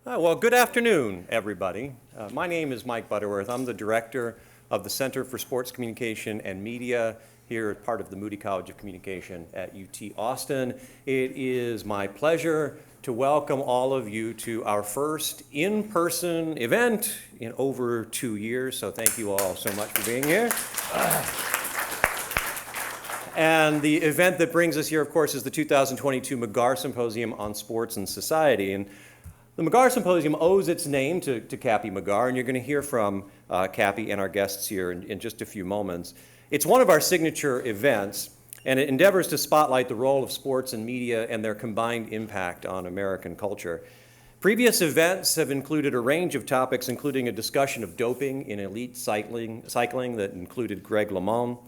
Well, good afternoon, everybody. My name is Mike Butterworth. I'm the director of the Center for Sports Communication and Media here as part of the Moody College of Communication at UT Austin. It is my pleasure to welcome all of you to our first in-person event in over 2 years, so thank you all so much for being here. And the event that brings us here, of course, is the 2022 McGarr Symposium on Sports and Society. And the McGarr Symposium owes its name to Cappy McGarr, and you're going to hear from Cappy and our guests here in just a few moments. It's one of our signature events, and it endeavors to spotlight the role of sports and media and their combined impact on American culture. Previous events have included a range of topics, including a discussion of doping in elite cycling that included Greg LeMond,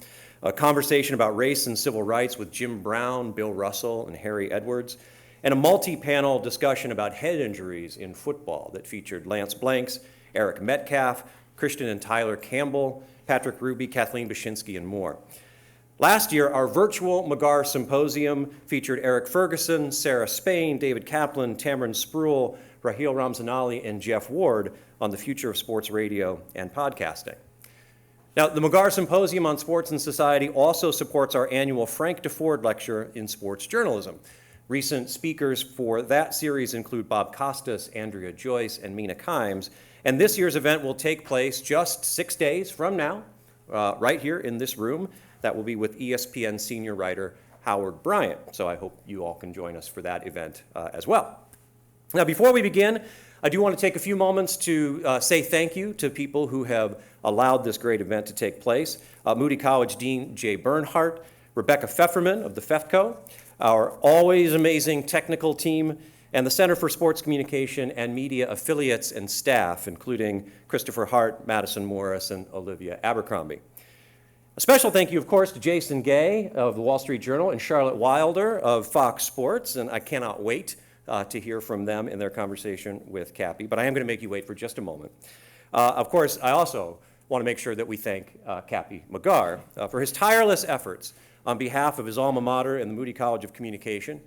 a conversation about race and civil rights with Jim Brown, Bill Russell, and Harry Edwards, and a multi-panel discussion about head injuries in football that featured Lance Blanks, Eric Metcalf, Christian and Tyler Campbell, Patrick Ruby, Kathleen Bashinsky, and more. Last year, our virtual McGarr Symposium featured Eric Ferguson, Sarah Spain, David Kaplan, Tamron Spruill, Raheel Ramzanali, and Jeff Ward on the future of sports radio and podcasting. Now, the McGarr Symposium on Sports and Society also supports our annual Frank DeFord Lecture in Sports Journalism. Recent speakers for that series include Bob Costas, Andrea Joyce, and Mina Kimes. And this year's event will take place just 6 days from now, right here in this room. That will be with ESPN senior writer Howard Bryant. So I hope you all can join us for that event as well. Now, before we begin, I do want to take a few moments to say thank you to people who have allowed this great event to take place. Moody College Dean Jay Bernhardt, Rebecca Pfefferman of the FEFCO, our always amazing technical team, and the Center for Sports Communication and Media affiliates and staff, including Christopher Hart, Madison Morris, and Olivia Abercrombie. A special thank you, of course, to Jason Gay of the Wall Street Journal and Charlotte Wilder of Fox Sports, and I cannot wait to hear from them in their conversation with Cappy, but I am going to make you wait for just a moment. Of course, I also want to make sure that we thank Cappy McGarr for his tireless efforts on behalf of his alma mater and the Moody College of Communication.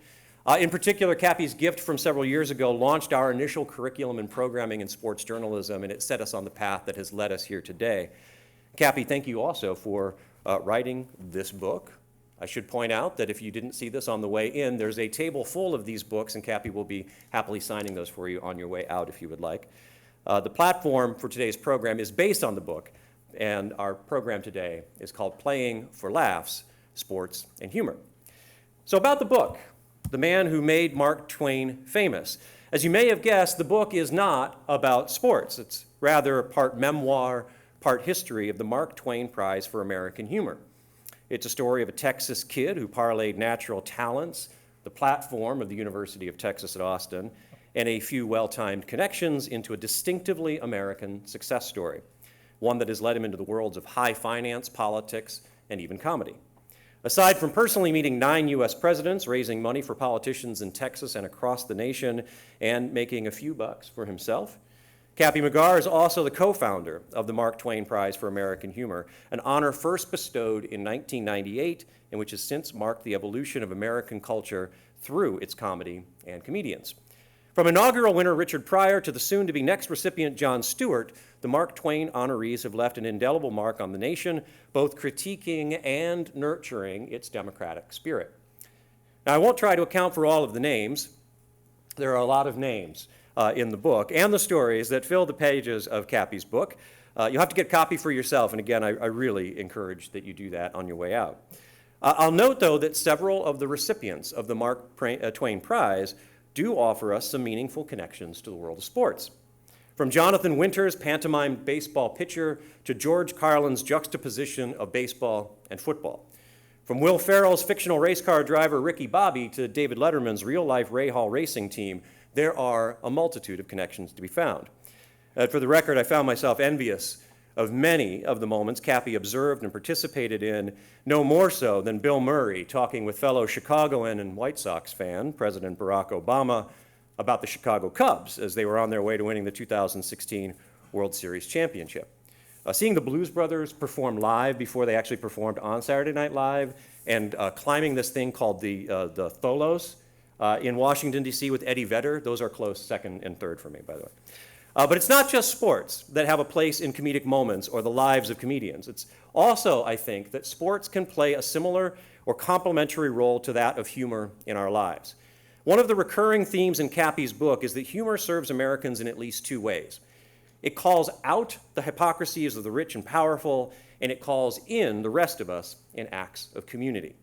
In particular, Cappy's gift from several years ago launched our initial curriculum and programming in sports journalism, and it set us on the path that has led us here today. Cappy, thank you also for writing this book. I should point out that if you didn't see this on the way in, there's a table full of these books, and Cappy will be happily signing those for you on your way out if you would like. The platform for today's program is based on the book, and our program today is called Playing for Laughs, Sports and Humor. So about the book, the man who made Mark Twain famous. As you may have guessed, the book is not about sports. It's rather part memoir, part history of the Mark Twain Prize for American Humor. It's a story of a Texas kid who parlayed natural talents, the platform of the University of Texas at Austin, and a few well-timed connections into a distinctively American success story, one that has led him into the worlds of high finance, politics, and even comedy. Aside from personally meeting 9 U.S. presidents, raising money for politicians in Texas and across the nation, and making a few bucks for himself, Cappy McGarr is also the co-founder of the Mark Twain Prize for American Humor, an honor first bestowed in 1998 and which has since marked the evolution of American culture through its comedy and comedians. From inaugural winner Richard Pryor to the soon-to-be next recipient Jon Stewart, the Mark Twain honorees have left an indelible mark on the nation, both critiquing and nurturing its democratic spirit. Now, I won't try to account for all of the names. There are a lot of names in the book and the stories that fill the pages of Cappy's book. You'll have to get a copy for yourself, and again, I really encourage that you do that on your way out. I'll note, though, that several of the recipients of the Mark Twain Prize do offer us some meaningful connections to the world of sports. From Jonathan Winter's pantomime baseball pitcher to George Carlin's juxtaposition of baseball and football. From Will Ferrell's fictional race car driver Ricky Bobby to David Letterman's real-life Ray Hall racing team, there are a multitude of connections to be found. For the record, I found myself envious of many of the moments Cappy observed and participated in, no more so than Bill Murray talking with fellow Chicagoan and White Sox fan, President Barack Obama, about the Chicago Cubs as they were on their way to winning the 2016 World Series championship. Seeing the Blues Brothers perform live before they actually performed on Saturday Night Live and climbing this thing called the Tholos, In Washington, D.C. with Eddie Vedder. Those are close second and third for me, by the way. But it's not just sports that have a place in comedic moments or the lives of comedians. It's also, I think, that sports can play a similar or complementary role to that of humor in our lives. One of the recurring themes in Cappy's book is that humor serves Americans in at least two ways. It calls out the hypocrisies of the rich and powerful, and it calls in the rest of us in acts of community.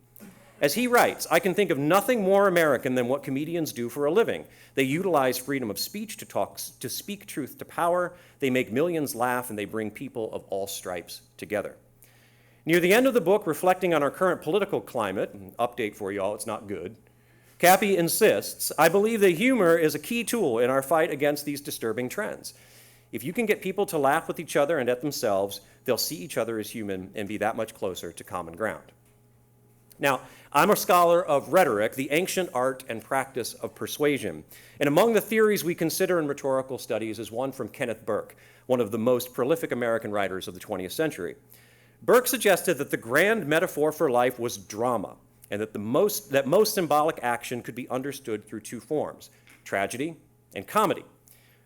As he writes, I can think of nothing more American than what comedians do for a living. They utilize freedom of speech to speak truth to power. They make millions laugh, and they bring people of all stripes together. Near the end of the book, reflecting on our current political climate, an update for you all, it's not good, Cappy insists, I believe that humor is a key tool in our fight against these disturbing trends. If you can get people to laugh with each other and at themselves, they'll see each other as human and be that much closer to common ground. Now, I'm a scholar of rhetoric, the ancient art and practice of persuasion. And among the theories we consider in rhetorical studies is one from Kenneth Burke, one of the most prolific American writers of the 20th century. Burke suggested that the grand metaphor for life was drama, and that most symbolic action could be understood through two forms, tragedy and comedy.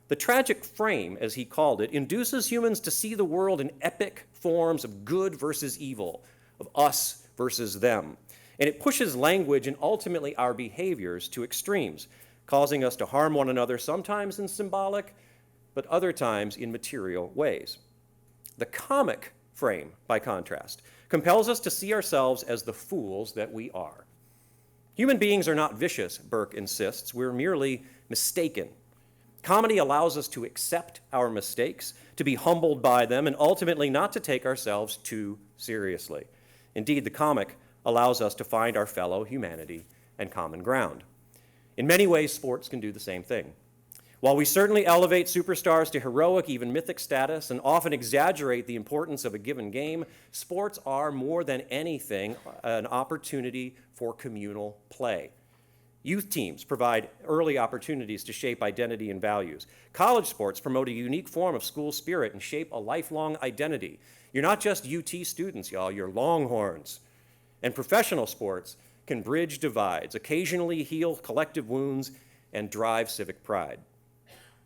The tragic frame, as he called it, induces humans to see the world in epic forms of good versus evil, of us versus them. And it pushes language and ultimately our behaviors to extremes, causing us to harm one another, sometimes in symbolic, but other times in material ways. The comic frame, by contrast, compels us to see ourselves as the fools that we are. Human beings are not vicious, Burke insists. We're merely mistaken. Comedy allows us to accept our mistakes, to be humbled by them, and ultimately not to take ourselves too seriously. Indeed, the comic allows us to find our fellow humanity and common ground. In many ways, sports can do the same thing. While we certainly elevate superstars to heroic, even mythic status, and often exaggerate the importance of a given game, sports are more than anything an opportunity for communal play. Youth teams provide early opportunities to shape identity and values. College sports promote a unique form of school spirit and shape a lifelong identity. You're not just UT students, y'all, you're Longhorns. And professional sports can bridge divides, occasionally heal collective wounds, and drive civic pride.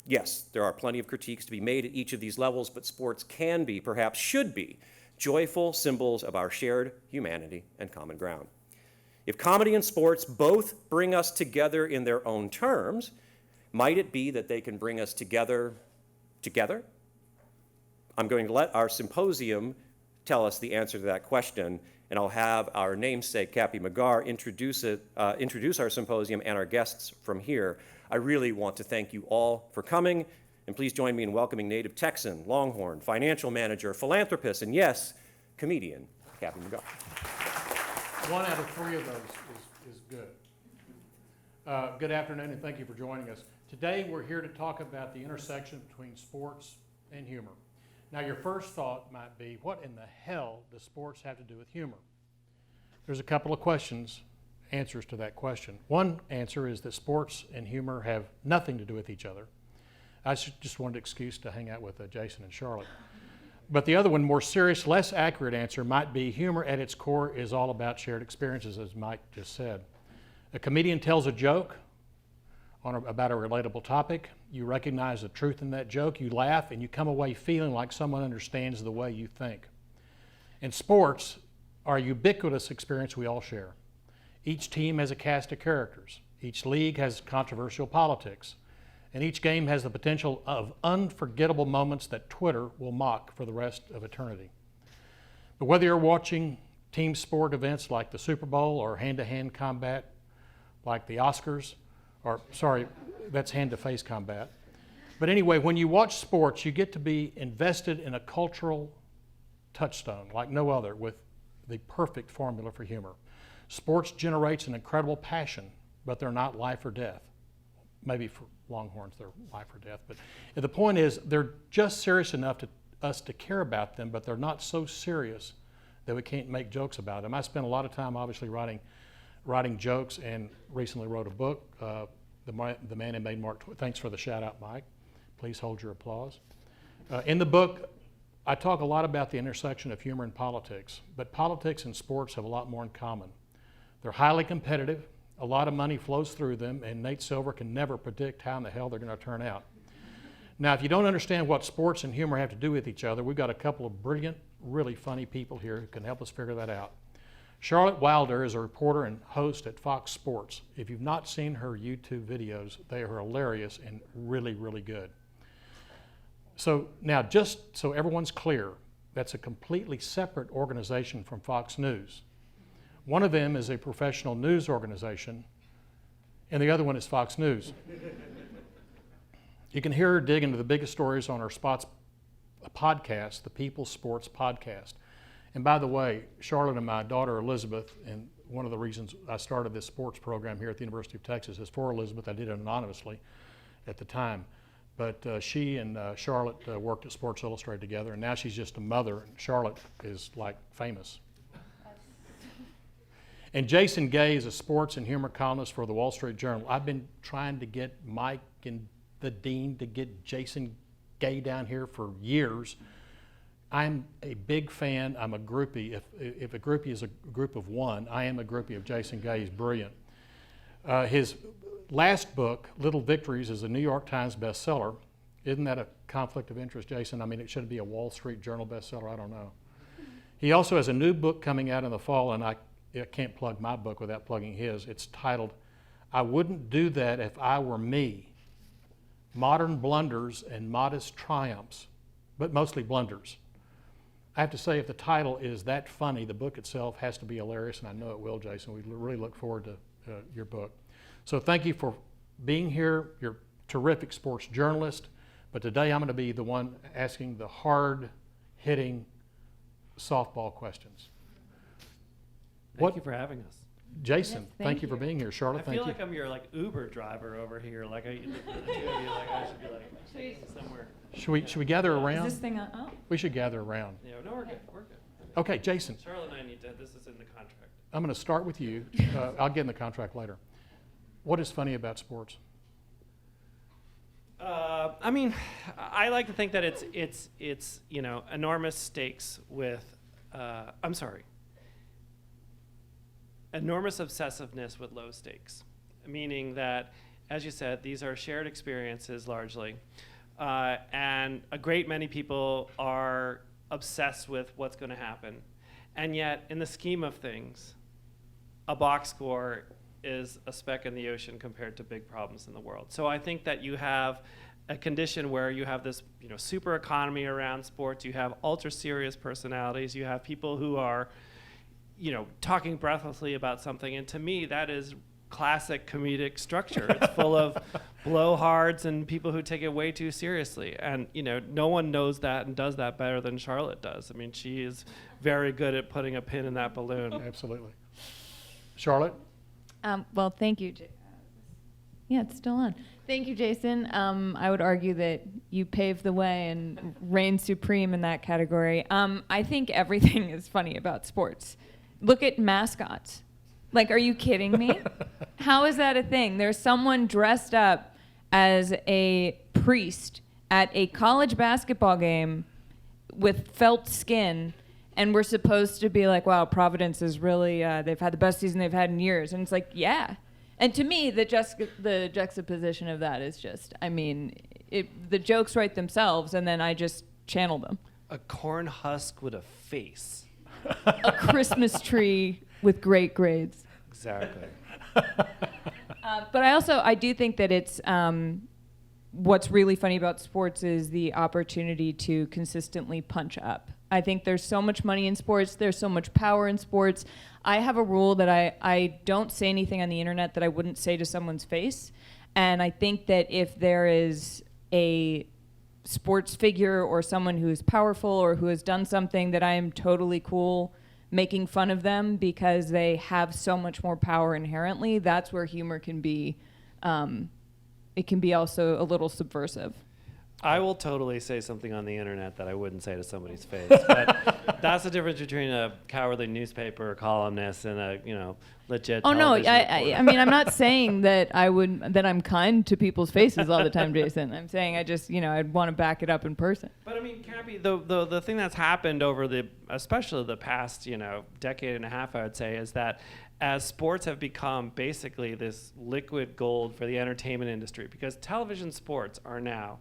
Yes, there are plenty of critiques to be made at each of these levels, but sports can be, perhaps should be, joyful symbols of our shared humanity and common ground. If comedy and sports both bring us together in their own terms, might it be that they can bring us together? I'm going to let our symposium tell us the answer to that question, and I'll have our namesake, Cappy McGarr, introduce our symposium and our guests from here. I really want to thank you all for coming, and please join me in welcoming native Texan, Longhorn, financial manager, philanthropist, and yes, comedian, Cappy McGarr. One out of three of those is good. Good afternoon, and thank you for joining us. Today, we're here to talk about the intersection between sports and humor. Now, your first thought might be, what in the hell does sports have to do with humor? There's a couple of answers to that question. One answer is that sports and humor have nothing to do with each other. I just wanted an excuse to hang out with Jason and Charlotte. But the other one, more serious, less accurate answer might be humor at its core is all about shared experiences, as Mike just said. A comedian tells a joke about a relatable topic. You recognize the truth in that joke, you laugh, and you come away feeling like someone understands the way you think. And sports are a ubiquitous experience we all share. Each team has a cast of characters. Each league has controversial politics. And each game has the potential of unforgettable moments that Twitter will mock for the rest of eternity. But whether you're watching team sport events like the Super Bowl or hand-to-hand combat like the Oscars, that's hand-to-face combat. But anyway, when you watch sports, you get to be invested in a cultural touchstone like no other with the perfect formula for humor. Sports generates an incredible passion, but they're not life or death. Maybe for Longhorns, they're life or death. But the point is, they're just serious enough to us to care about them, but they're not so serious that we can't make jokes about them. I spent a lot of time, obviously, writing jokes, and recently wrote a book, The Man Who Made Mark Twain. Thanks for the shout out, Mike. Please hold your applause. In the book, I talk a lot about the intersection of humor and politics, but politics and sports have a lot more in common. They're highly competitive, A lot of money flows through them, and Nate Silver can never predict how in the hell they're going to turn out. Now, if you don't understand what sports and humor have to do with each other, we've got a couple of brilliant, really funny people here who can help us figure that out. Charlotte Wilder is a reporter and host at Fox Sports. If you've not seen her YouTube videos, they are hilarious and really, really good. So now, just so everyone's clear, that's a completely separate organization from Fox News. One of them is a professional news organization, and the other one is Fox News. You can hear her dig into the biggest stories on her Spots podcast, the People's Sports Podcast. And by the way, Charlotte and my daughter Elizabeth, and one of the reasons I started this sports program here at the University of Texas is for Elizabeth. I did it anonymously at the time. But she and Charlotte worked at Sports Illustrated together, and now she's just a mother, and Charlotte is like famous. And Jason Gay is a sports and humor columnist for the Wall Street Journal. I've been trying to get Mike and the dean to get Jason Gay down here for years. I'm a big fan. I'm a groupie. If a groupie is a group of one, I am a groupie of Jason Gay. He's brilliant. His last book, Little Victories, is a New York Times bestseller. Isn't that a conflict of interest, Jason? I mean, it should be a Wall Street Journal bestseller. I don't know. He also has a new book coming out in the fall, and I can't plug my book without plugging his. It's titled, I Wouldn't Do That If I Were Me, Modern Blunders and Modest Triumphs, but mostly blunders. I have to say, if the title is that funny, the book itself has to be hilarious, and I know it will, Jason. We really look forward to your book. So thank you for being here. You're a terrific sports journalist, but today I'm going to be the one asking the hard-hitting softball questions. Thank you for having us. Jason, Yes, thank you for being here. Charlotte, I thank feel you. like I'm your Uber driver over here. Like I should be somewhere. Should we gather Is around? this thing on? Oh. We should gather around. Yeah, no, we're good. We're good. Okay, Jason, Charlotte and I need to. This is in the contract. I'm going to start with you. I'll get in the contract later. What is funny about sports? I mean, I like to think that it's enormous stakes with. Enormous obsessiveness with low stakes, meaning that, as you said, these are shared experiences largely, and a great many people are obsessed with what's going to happen, and yet, in the scheme of things, a box score is a speck in the ocean compared to big problems in the world. So I think that you have a condition where you have this, super economy around sports. You have ultra serious personalities. You have people who are, talking breathlessly about something. And to me, that is classic comedic structure. It's full of blowhards and people who take it way too seriously. And, no one knows that and does that better than Charlotte does. I mean, she is very good at putting a pin in that balloon. Absolutely. Charlotte? Well, thank you. Yeah, it's still on. Thank you, Jason. I would argue that you paved the way and reign supreme in that category. I think everything is funny about sports. Look at mascots. Like, are you kidding me? How is that a thing? There's someone dressed up as a priest at a college basketball game with felt skin, and we're supposed to be like, wow, Providence is really, they've had the best season they've had in years. And it's like, yeah. And to me, the juxtaposition of that is just, the jokes write themselves, and then I just channel them. A corn husk with a face. A Christmas tree with great grades. Exactly. But I do think that it's, what's really funny about sports is the opportunity to consistently punch up. I think there's so much money in sports. There's so much power in sports. I have a rule that I don't say anything on the internet that I wouldn't say to someone's face. And I think that if there is a sports figure or someone who is powerful or who has done something, that I am totally cool making fun of them because they have so much more power inherently. That's where humor can be, it can be also a little subversive. I will totally say something on the internet that I wouldn't say to somebody's face. But that's the difference between a cowardly newspaper columnist and a, legit. Oh no, television I mean, I'm not saying that that I'm kind to people's faces all the time, Jason. I'm saying I just, I'd want to back it up in person. But I mean, Cappy, the thing that's happened over especially the past, decade and a half, I would say, is that as sports have become basically this liquid gold for the entertainment industry, because television sports are now,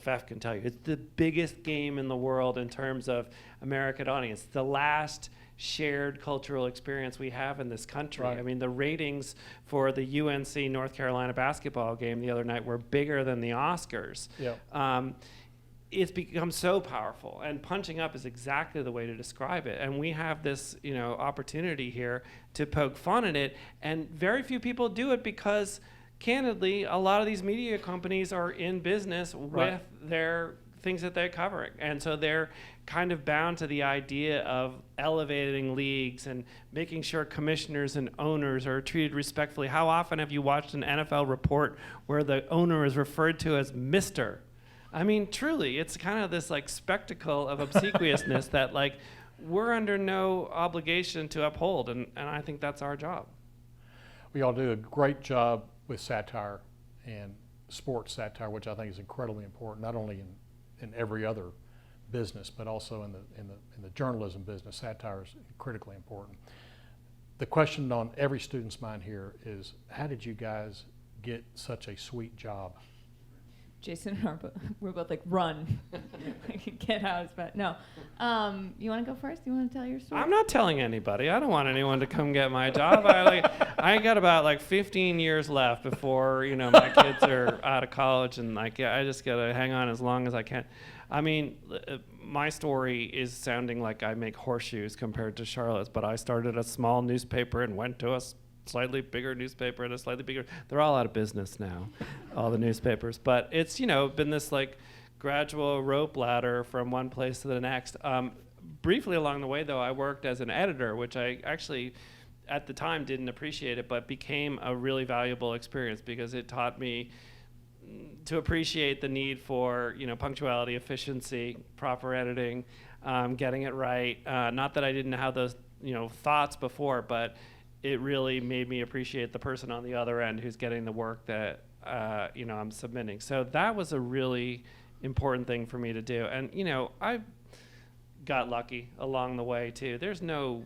Pfeff can tell you, it's the biggest game in the world in terms of American audience. The last shared cultural experience we have in this country. Right. I mean, the ratings for the UNC North Carolina basketball game the other night were bigger than the Oscars. Yeah. It's become so powerful, and punching up is exactly the way to describe it. And we have this, opportunity here to poke fun at it, and very few people do it because, candidly, a lot of these media companies are in business with their things that they're covering, and so they're kind of bound to the idea of elevating leagues and making sure commissioners and owners are treated respectfully. How often have you watched an NFL report where the owner is referred to as Mr.? I mean, truly, it's kind of this like spectacle of obsequiousness that like we're under no obligation to uphold, and I think that's our job. We all do a great job with satire and sports satire, which I think is incredibly important, not only in every other business, but also in the journalism business. Satire is critically important. The question on every student's mind here is, how did you guys get such a sweet job? Jason and I we're both like, run. Get out of bed. No. You want to go first? You want to tell your story? I'm not telling anybody. I don't want anyone to come get my job. I got about 15 years left before my kids are out of college, and I just gotta hang on as long as I can. I mean, my story is sounding like I make horseshoes compared to Charlotte's, but I started a small newspaper and went to a slightly bigger newspaper and a slightly bigger. They're all out of business now, all the newspapers. But it's been this gradual rope ladder from one place to the next. Briefly along the way, though, I worked as an editor, which I actually at the time didn't appreciate it, but became a really valuable experience because it taught me to appreciate the need for punctuality, efficiency, proper editing, getting it right. Not that I didn't have those thoughts before, but it really made me appreciate the person on the other end who's getting the work that I'm submitting. So that was a really important thing for me to do. And I got lucky along the way too. There's no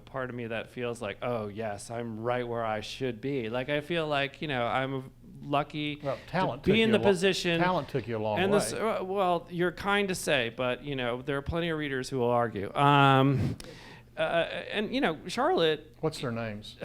part of me that feels like, oh yes, I'm right where I should be. Like I feel like I'm lucky to be in the position. Talent took you a long way. Well, you're kind to say, but there are plenty of readers who will argue. And Charlotte. What's their names?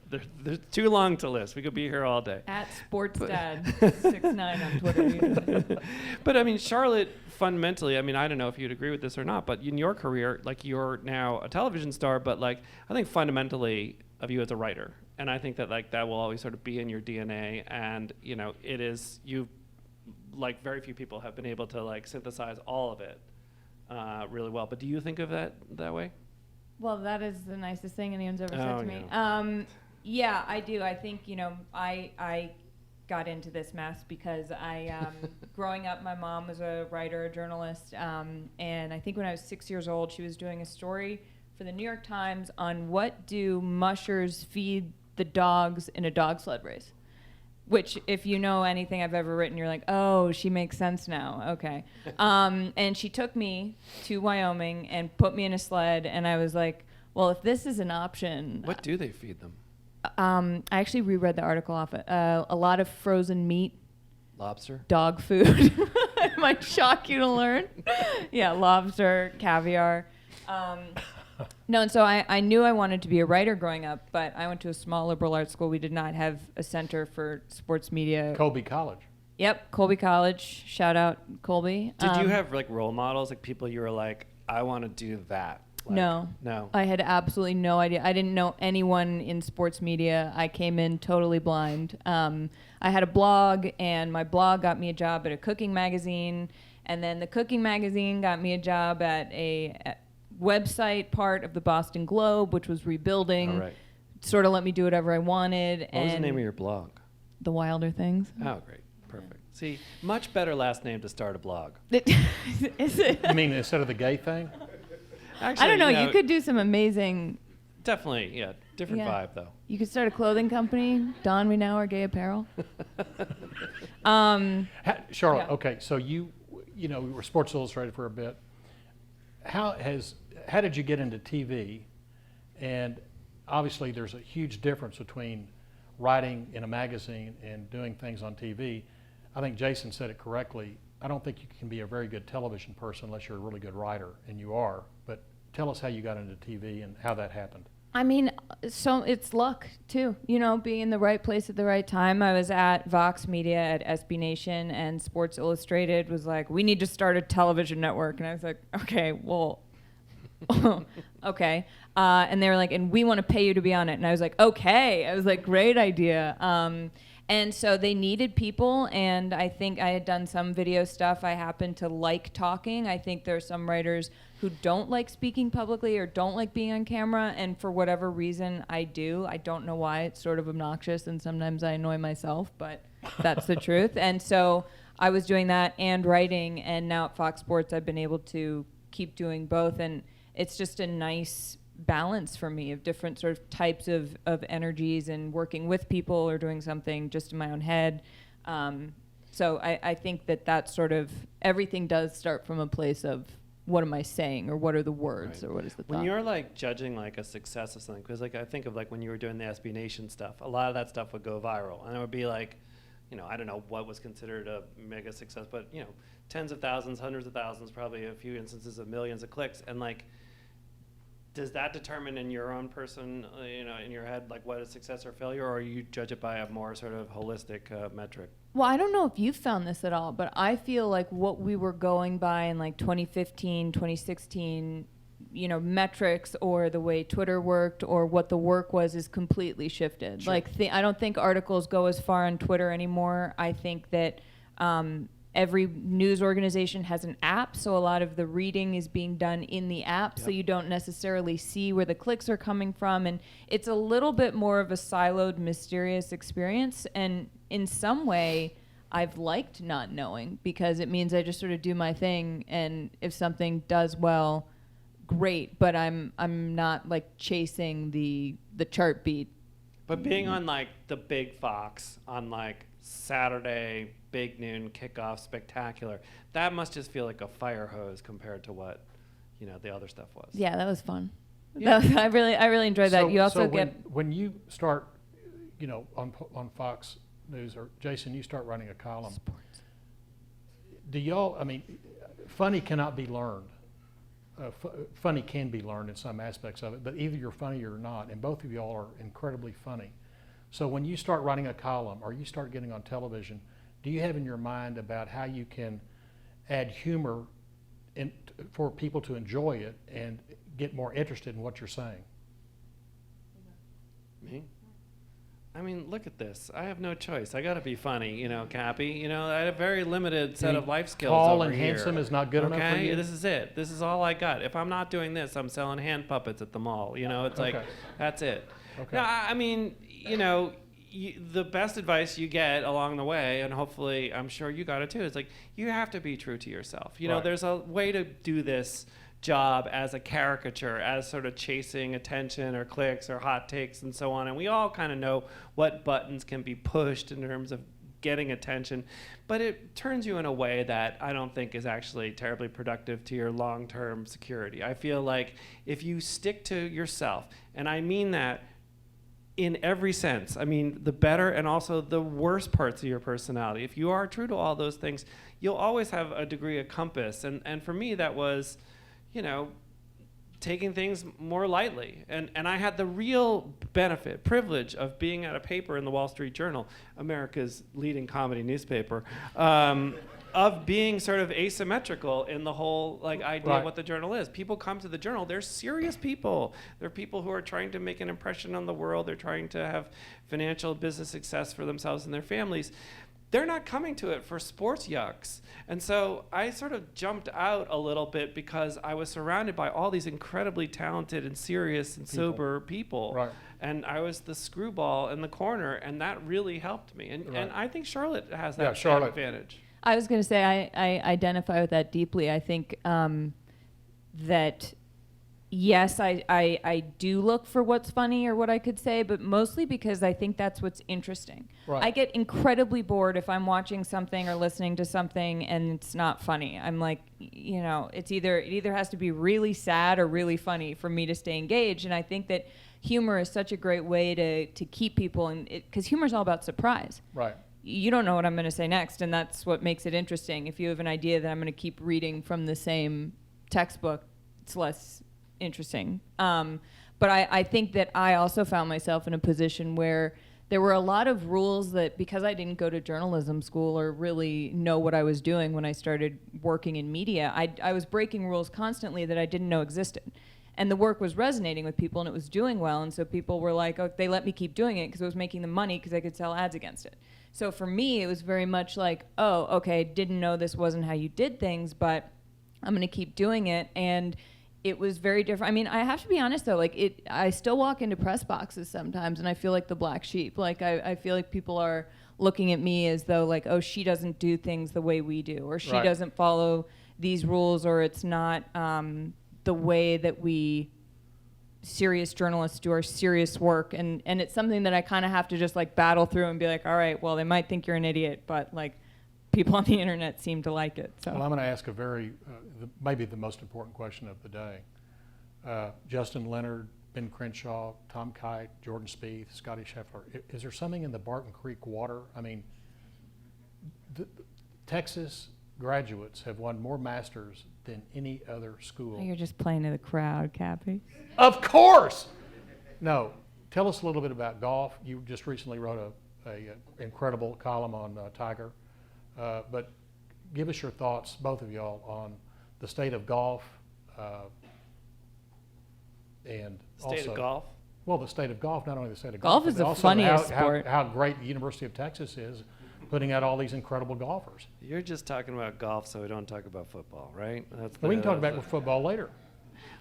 They're too long to list. We could be here all day. At SportsDad69 on Twitter. But I mean, Charlotte, fundamentally, I don't know if you'd agree with this or not, but in your career, you're now a television star, but I think fundamentally of you as a writer, and I think that that will always sort of be in your DNA, and it is you. Very few people have been able to synthesize all of it really well. But do you think of that way? Well, that is the nicest thing anyone's ever said to me. Yeah. I do. I think, I got into this mess because growing up, my mom was a writer, a journalist, and I think when I was 6 years old, she was doing a story for the New York Times on what do mushers feed the dogs in a dog sled race. Which, if you know anything I've ever written, you're like, oh, she makes sense now. Okay. And she took me to Wyoming and put me in a sled, and I was like, well, if this is an option. What do they feed them? I actually reread the article off it. A lot of frozen meat. Lobster? Dog food. It might shock you to learn. Yeah, lobster, caviar. No, and so I knew I wanted to be a writer growing up, but I went to a small liberal arts school. We did not have a center for sports media. Colby College. Yep, Colby College. Shout out, Colby. Did you have role models, people you were like, I want to do that? No. No. I had absolutely no idea. I didn't know anyone in sports media. I came in totally blind. I had a blog, and my blog got me a job at a cooking magazine, and then the cooking magazine got me a job at a website part of the Boston Globe, which was rebuilding. All right. Sort of let me do whatever I wanted. What was the name of your blog? The Wilder Things. Oh, great. Perfect. See, much better last name to start a blog. Is it? You mean instead of the gay thing? Actually, I don't know. You could do some amazing. Definitely, yeah. Different vibe, though. You could start a clothing company. Don, we now are gay apparel. Charlotte, Yeah. okay, so you were Sports Illustrated for a bit. How did you get into TV? And obviously there's a huge difference between writing in a magazine and doing things on TV. I think Jason said it correctly. I don't think you can be a very good television person unless you're a really good writer, and you are. But tell us how you got into TV and how that happened. I mean, so it's luck too, you know, being in the right place at the right time. I was at Vox Media at SB Nation, and Sports Illustrated was like, we need to start a television network. And I was like, okay, well, okay. And they were like, and we want to pay you to be on it. And I was like, okay. I was like, great idea. And so they needed people, and I think I had done some video stuff. I happen to like talking. I think there are some writers who don't like speaking publicly or don't like being on camera, and for whatever reason, I do. I don't know why. It's sort of obnoxious, and sometimes I annoy myself, but that's the truth. And so I was doing that and writing, and now at Fox Sports, I've been able to keep doing both, and it's just a nice balance for me of different sort of types of energies and working with people or doing something just in my own head. So I think that sort of everything does start from a place of what am I saying, or what are the words, Right. or what is the thought. When you're like judging like a success of something, because like I think of like when you were doing the SB Nation stuff, a lot of that stuff would go viral, and it would be like, you know, I don't know what was considered a mega success, but you know, tens of thousands, hundreds of thousands, probably a few instances of millions of clicks, and like, does that determine in your own person, you know, in your head, like what is success or failure, or you judge it by a more sort of holistic metric? Well, I don't know if you found this at all, but I feel like what we were going by in like 2015, 2016, you know, metrics or the way Twitter worked or what the work was is completely shifted. Sure. Like, I don't think articles go as far on Twitter anymore. I think that every news organization has an app, so a lot of the reading is being done in the app, so you don't necessarily see where the clicks are coming from, and it's a little bit more of a siloed, mysterious experience, and in some way, I've liked not knowing, because it means I just sort of do my thing, and if something does well, great, but I'm not like chasing the chart beat. But being on like the big Fox on like Saturday, big noon kickoff spectacular, that must just feel like a fire hose compared to what, you know, the other stuff was. Yeah, that was fun. Yeah. I really enjoyed that. You also when you start, you know, on Fox News, or Jason, you start writing a column. Sports. Do y'all? I mean, funny cannot be learned. Funny can be learned in some aspects of it, but either you're funny or not, and both of y'all are incredibly funny. So when you start writing a column or you start getting on television, do you have in your mind about how you can add humor for people to enjoy it and get more interested in what you're saying? Me? I mean, look at this. I have no choice. I got to be funny, you know, Cappy. You know, I had a very limited set of life skills Tall over and here. handsome is not good enough for Okay, you? this is it. This is all I got. If I'm not doing this, I'm selling hand puppets at the mall. You know, it's like, Okay. that's it. Okay. No, I mean, you know, the best advice you get along the way, and hopefully I'm sure you got it too, is like, you have to be true to yourself. You know, Right. there's a way to do this job as a caricature, as sort of chasing attention or clicks or hot takes and so on. And we all kind of know what buttons can be pushed in terms of getting attention, but it turns you in a way that I don't think is actually terribly productive to your long-term security. I feel like if you stick to yourself, and I mean that in every sense, I mean the better and also the worst parts of your personality, if you are true to all those things, you'll always have a degree of compass. And for me, that was, you know, taking things more lightly. And I had the real benefit, privilege of being at a paper in the Wall Street Journal, America's leading comedy newspaper, of being sort of asymmetrical in the whole like idea Right. of what the journal is. People come to the journal, they're serious people. They're people who are trying to make an impression on the world. They're trying to have financial business success for themselves and their families. They're not coming to it for sports yucks. And so I sort of jumped out a little bit because I was surrounded by all these incredibly talented and serious and sober people. Right. And I was the screwball in the corner, and that really helped me. And, Right. and I think Charlotte has Yeah, that Charlotte. advantage. I was going to say I identify with that deeply. I think that, yes, I do look for what's funny or what I could say, but mostly because I think that's what's interesting. Right. I get incredibly bored if I'm watching something or listening to something and it's not funny. I'm like, you know, it either has to be really sad or really funny for me to stay engaged. And I think that humor is such a great way to keep people in it, because humor is all about surprise. Right. You don't know what I'm going to say next, and that's what makes it interesting. If you have an idea that I'm going to keep reading from the same textbook, it's less interesting. But I think that I also found myself in a position where there were a lot of rules that, because I didn't go to journalism school or really know what I was doing when I started working in media, I was breaking rules constantly that I didn't know existed. And the work was resonating with people, and it was doing well, and so people were like, oh, they let me keep doing it because it was making them money because I could sell ads against it. So for me, it was very much like, oh, okay, didn't know this wasn't how you did things, but I'm going to keep doing it. And it was very different. I mean, I have to be honest, though, like I still walk into press boxes sometimes, and I feel like the black sheep. Like I feel like people are looking at me as though, like, oh, she doesn't do things the way we do, or she Right. doesn't follow these rules, or it's not the way that we serious journalists do our serious work. And it's something that I kind of have to just like battle through and be like, all right, well, they might think you're an idiot, but like people on the internet seem to like it. So. Well, I'm going to ask a very, maybe the most important question of the day. Justin Leonard, Ben Crenshaw, Tom Kite, Jordan Spieth, Scotty Scheffler. Is there something in the Barton Creek water? I mean, Texas graduates have won more Masters than any other school. You're just playing to the crowd, Cappy. Of course! No. Tell us a little bit about golf. You just recently wrote a incredible column on Tiger. But give us your thoughts, both of y'all, on the state of golf and State also, of golf. well, the state of golf, not only the state of Golf golf, is but the also funniest sport. how great the University of Texas is putting out all these incredible golfers. You're just talking about golf, so we don't talk about football, right? That's We can talk about football later.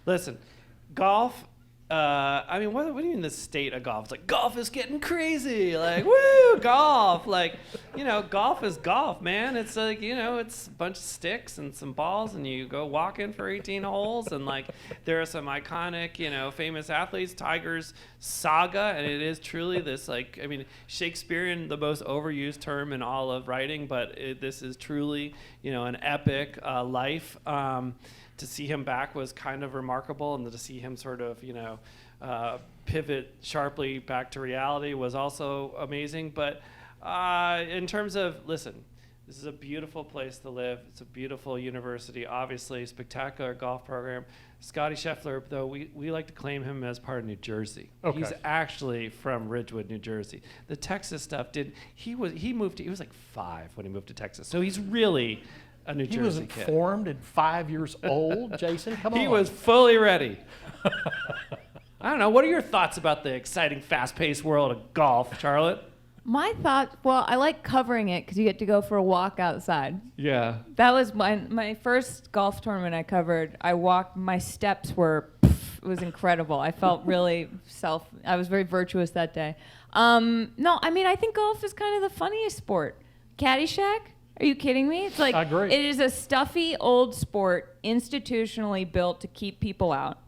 Listen, golf. I mean, what do you mean the state of golf? It's like golf is getting crazy. Like, woo, golf. Like, golf is golf, man. It's like, it's a bunch of sticks and some balls, and you go walking for 18 holes. And like, there are some iconic, famous athletes. Tiger's saga, and it is truly this, like, I mean, Shakespearean, the most overused term in all of writing, but this is truly, an epic life. To see him back was kind of remarkable, and to see him sort of, pivot sharply back to reality was also amazing. But in terms of, listen, this is a beautiful place to live. It's a beautiful university, obviously, spectacular golf program. Scotty Scheffler, though, we like to claim him as part of New Jersey. Okay. He's actually from Ridgewood, New Jersey. The Texas stuff he was like 5 when he moved to Texas. So he's really a New Jersey He wasn't kid. formed at 5 years old, Jason. Come on. He was fully ready. I don't know. What are your thoughts about the exciting, fast-paced world of golf, Charlotte? My thought, well, I like covering it because you get to go for a walk outside. Yeah. That was my first golf tournament I covered. My steps were, it was incredible. I felt really I was very virtuous that day. No, I mean, I think golf is kind of the funniest sport. Caddyshack? Are you kidding me? It's like, I agree. it is a stuffy old sport institutionally built to keep people out.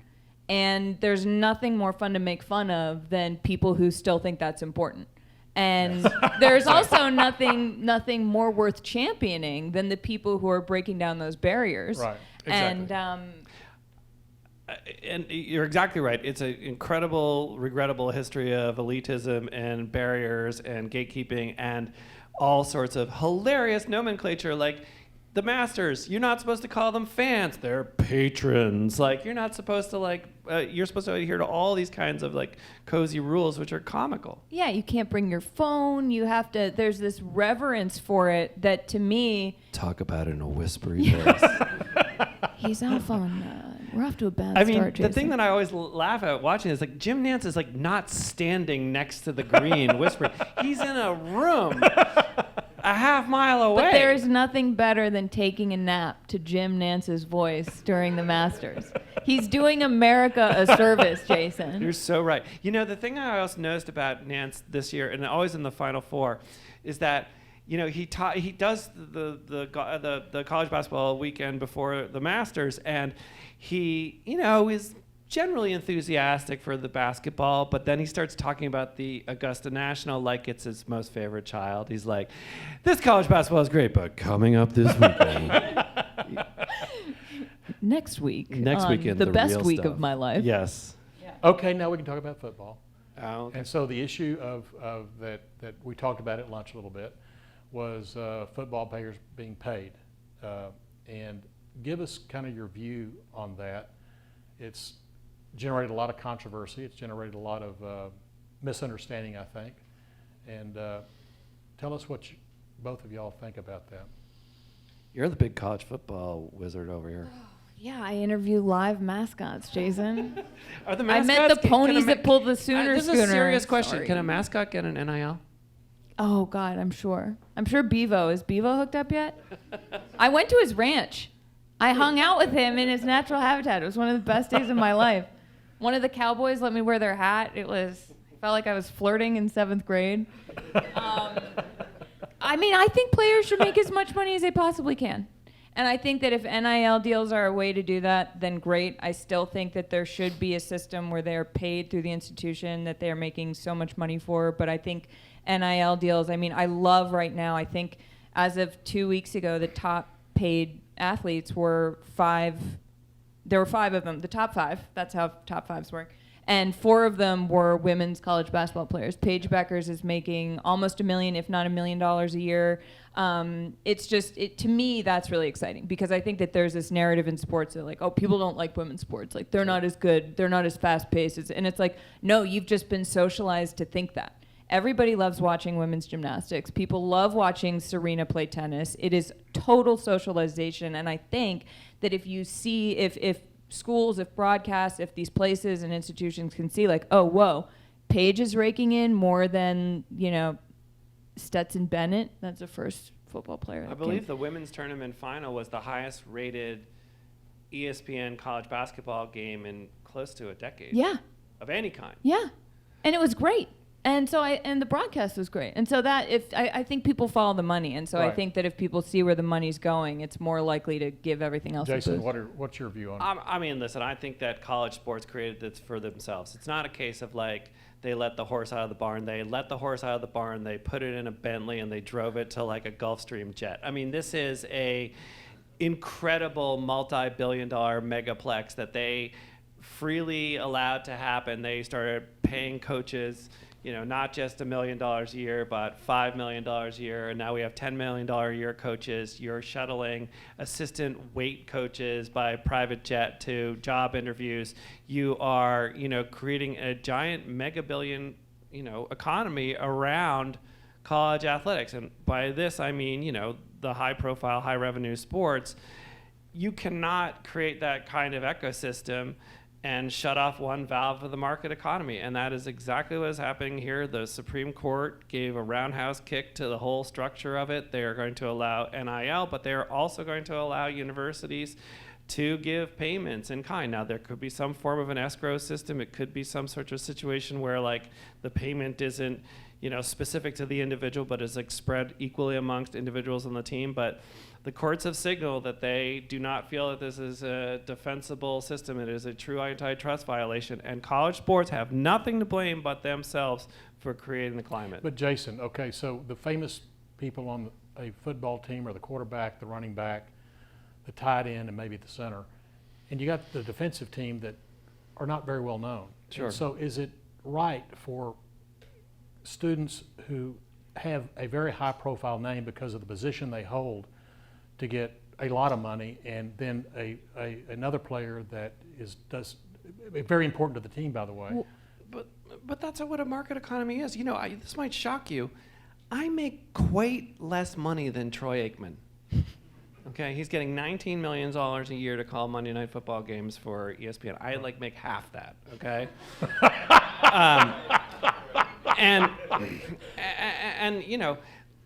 And there's nothing more fun to make fun of than people who still think that's important. And there's also nothing more worth championing than the people who are breaking down those barriers. Right, exactly. And you're exactly right. It's an incredible, regrettable history of elitism and barriers and gatekeeping and all sorts of hilarious nomenclature. Like the Masters, you're not supposed to call them fans. They're patrons. Like you're not supposed to you're supposed to adhere to all these kinds of like cozy rules, which are comical. Yeah, you can't bring your phone. You have to, there's this reverence for it that to me. Talk about it in a whispery voice. He's off on, we're off to a bad I mean, start, Jason. the thing that I always laugh at watching is like Jim Nance is like not standing next to the green whispering. He's in a room a half mile away. But there is nothing better than taking a nap to Jim Nance's voice during the Masters. He's doing America a service, Jason. You're so right. The thing I also noticed about Nance this year, and always in the Final Four, is that he does the college basketball weekend before the Masters, and he is generally enthusiastic for the basketball, but then he starts talking about the Augusta National like it's his most favorite child. He's like, this college basketball is great, but coming up this weekend. Next week Next on weekend, the the best real week stuff. of my life. Yes. Okay, now we can talk about football. Oh, okay. And so the issue of that we talked about at lunch a little bit was football players being paid. And give us kind of your view on that. It's generated a lot of controversy. It's generated a lot of misunderstanding, I think. And tell us what both of y'all think about that. You're the big college football wizard over here. Yeah, I interview live mascots, Jason. Are the I mascots? met the can ponies that pulled the Sooner This is schooner. a serious question. Sorry. Can a mascot get an NIL? Oh God, I'm sure. I'm sure Bevo. Is Bevo hooked up yet? I went to his ranch. I hung out with him in his natural habitat. It was one of the best days of my life. One of the cowboys let me wear their hat. I felt like I was flirting in 7th grade. I mean, I think players should make as much money as they possibly can. And I think that if NIL deals are a way to do that, then great. I still think that there should be a system where they are paid through the institution that they are making so much money for. But I think NIL deals, I mean, I love right now, I think as of 2 weeks ago, the top paid athletes were 5. There were 5 of them, the top 5. That's how top 5s work. And 4 of them were women's college basketball players. Paige Beckers is making almost $1 million, if not $1 million a year. It's just, to me, that's really exciting because I think that there's this narrative in sports that like, oh, people don't like women's sports. Like, they're not as good. They're not as fast paced. And it's like, no, you've just been socialized to think that. Everybody loves watching women's gymnastics. People love watching Serena play tennis. It is total socialization. And I think that if you see, if schools, if broadcasts, if these places and institutions can see like, oh, whoa, Paige is raking in more than, Stetson Bennett. That's the first football player. I believe the women's tournament final was the highest rated ESPN college basketball game in close to a decade. Yeah. Of any kind. Yeah. And it was great. And so and the broadcast was great. And so that I think people follow the money. And so I Right. think that if people see where the money's going, it's more likely to give everything else a Jason, boost. what's your view on it? I mean, listen, I think that college sports created this for themselves. It's not a case of like they let the horse out of the barn. They let the horse out of the barn, they put it in a Bentley, and they drove it to like a Gulfstream jet. I mean, this is a incredible multi-billion-dollar megaplex that they freely allowed to happen. They started paying coaches, not just $1 million a year, but $5 million a year. And now we have $10 million a year coaches. You're shuttling assistant weight coaches by private jet to job interviews. You are, creating a giant mega billion, economy around college athletics. And by this, I mean, the high profile, high revenue sports. You cannot create that kind of ecosystem and shut off one valve of the market economy. And that is exactly what is happening here. The Supreme Court gave a roundhouse kick to the whole structure of it. They are going to allow NIL, but they are also going to allow universities to give payments in kind. Now, there could be some form of an escrow system. It could be some sort of situation where like the payment isn't, specific to the individual, but is like spread equally amongst individuals on the team. But the courts have signaled that they do not feel that this is a defensible system. It is a true antitrust violation, and college sports have nothing to blame but themselves for creating the climate. But Jason, okay, so the famous people on a football team are the quarterback, the running back, the tight end, and maybe the center. And you got the defensive team that are not very well known. Sure. And so is it right for students who have a very high profile name because of the position they hold to get a lot of money, and then another player that does very important to the team, by the way? But that's what a market economy is. This might shock you. I make quite less money than Troy Aikman. Okay, he's getting $19 million a year to call Monday Night Football games for ESPN. I make half that. Okay. And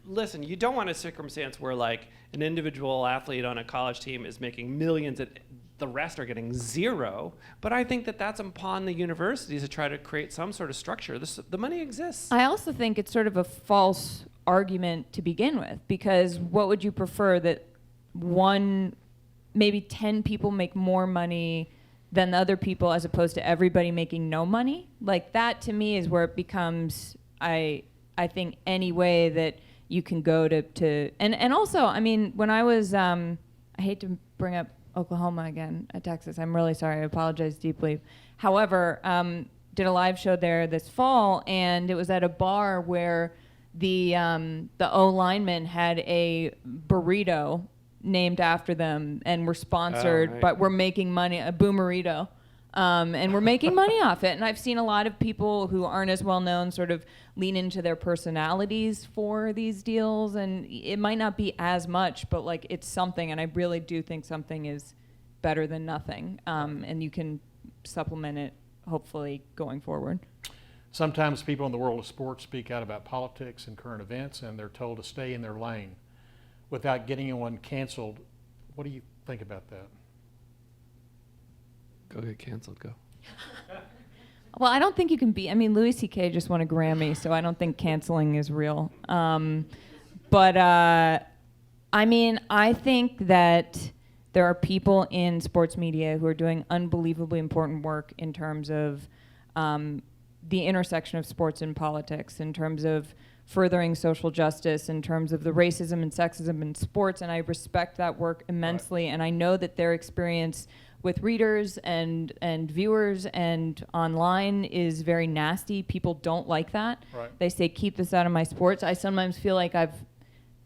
listen, you don't want a circumstance where like an individual athlete on a college team is making millions and the rest are getting zero. But I think that that's upon the universities to try to create some sort of structure. The money exists. I also think it's sort of a false argument to begin with, because what would you prefer, that maybe 10 people make more money than the other people as opposed to everybody making no money? Like, that to me is where it becomes, I think, any way that you can go to and also, I mean, when I was, I hate to bring up Oklahoma again, Texas. I'm really sorry. I apologize deeply. However, did a live show there this fall, and it was at a bar where the O linemen had a burrito named after them, and were sponsored, right. but we're making money, a boomerito. And we're making money off it. And I've seen a lot of people who aren't as well known sort of lean into their personalities for these deals. And it might not be as much, but like it's something. And I really do think something is better than nothing. And you can supplement it, hopefully, going forward. Sometimes people in the world of sports speak out about politics and current events, and they're told to stay in their lane without getting anyone canceled. What do you think about that? Go get canceled. Go. Well, I don't think you can be. I mean, Louis C.K. just won a Grammy, so I don't think canceling is real. But I mean, I think that there are people in sports media who are doing unbelievably important work in terms of the intersection of sports and politics, in terms of furthering social justice, in terms of the racism and sexism in sports, and I respect that work immensely. Right. And I know that their experience with readers and viewers and online is very nasty. People don't like that. Right. They say, keep this out of my sports. I sometimes feel like I've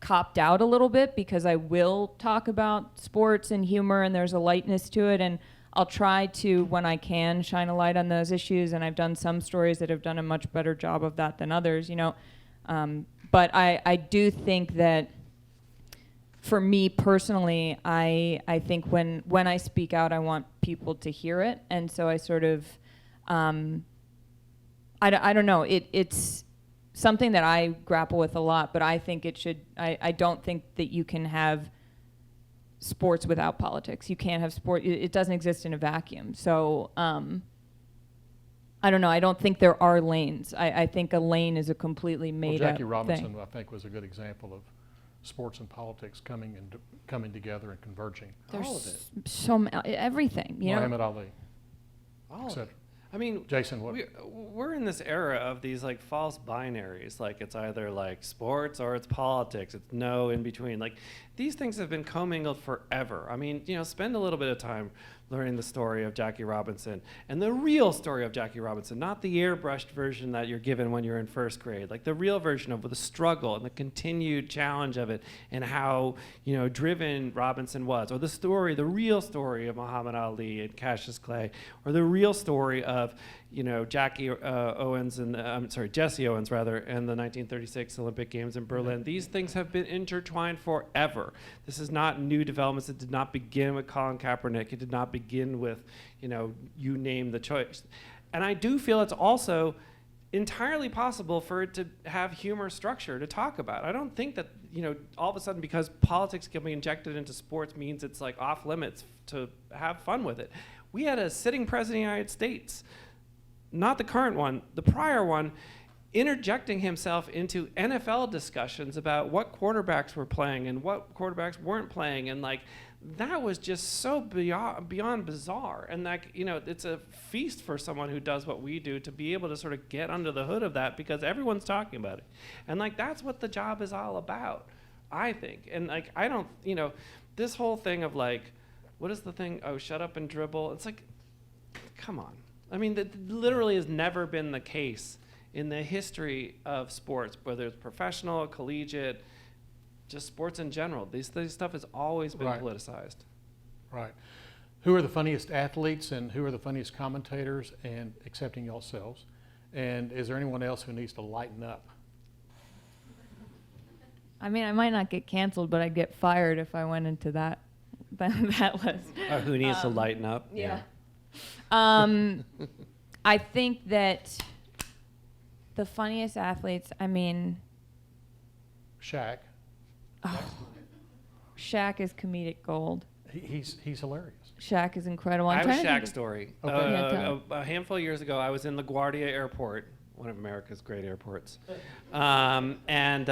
copped out a little bit because I will talk about sports and humor, and there's a lightness to it, and I'll try to, when I can, shine a light on those issues, and I've done some stories that have done a much better job of that than others, you know. But I do think that for me personally, I think when I speak out, I want people to hear it. And so I sort of, I don't know, it's something that I grapple with a lot, but I think it should, I don't think that you can have sports without politics. You can't have sport, it doesn't exist in a vacuum. So I don't know, I don't think there are lanes. I think a lane is a completely made up Jackie Robinson, thing. I think, was a good example of sports and politics coming together and converging. There's All of it. so everything, you know. Muhammad Ali, All of etc. it. I mean, Jason, what? we're in this era of these like false binaries. Like it's either like sports or it's politics. It's no in between. Like these things have been commingled forever. I mean, you know, spend a little bit of time learning the story of Jackie Robinson and the real story of Jackie Robinson, not the airbrushed version that you're given when you're in first grade. Like the real version of the struggle and the continued challenge of it, and how, you know, driven Robinson was, or the story, the real story of Muhammad Ali and Cassius Clay, or the real story of, you know, Jesse Owens rather, and the 1936 Olympic Games in Berlin. These things have been intertwined forever. This is not new developments. It did not begin with Colin Kaepernick. It did not begin with, you know, you name the choice. And I do feel it's also entirely possible for it to have humor structure to talk about. I don't think that, you know, all of a sudden because politics can be injected into sports means it's like off limits to have fun with it. We had a sitting president of the United States, not the current one, the prior one, interjecting himself into NFL discussions about what quarterbacks were playing and what quarterbacks weren't playing, and like that was just so beyond bizarre. And like, you know, it's a feast for someone who does what we do to be able to sort of get under the hood of that, because everyone's talking about it, and like that's what the job is all about, I think. And like I don't, you know, this whole thing of like, what is the thing? Oh, shut up and dribble. It's like, come on. I mean, that literally has never been the case in the history of sports, whether it's professional, collegiate, just sports in general. This stuff has always been politicized. Right. Who are the funniest athletes and who are the funniest commentators, and accepting yourselves? And is there anyone else who needs to lighten up? I mean, I might not get canceled, but I'd get fired if I went into that list. Who needs to lighten up? Yeah. I think that the funniest athletes, I mean, Shaq. Shaq is comedic gold. He's hilarious. Shaq is incredible. I have a trying to think Shaq story. Okay. A handful of years ago, I was in LaGuardia Airport, one of America's great airports. And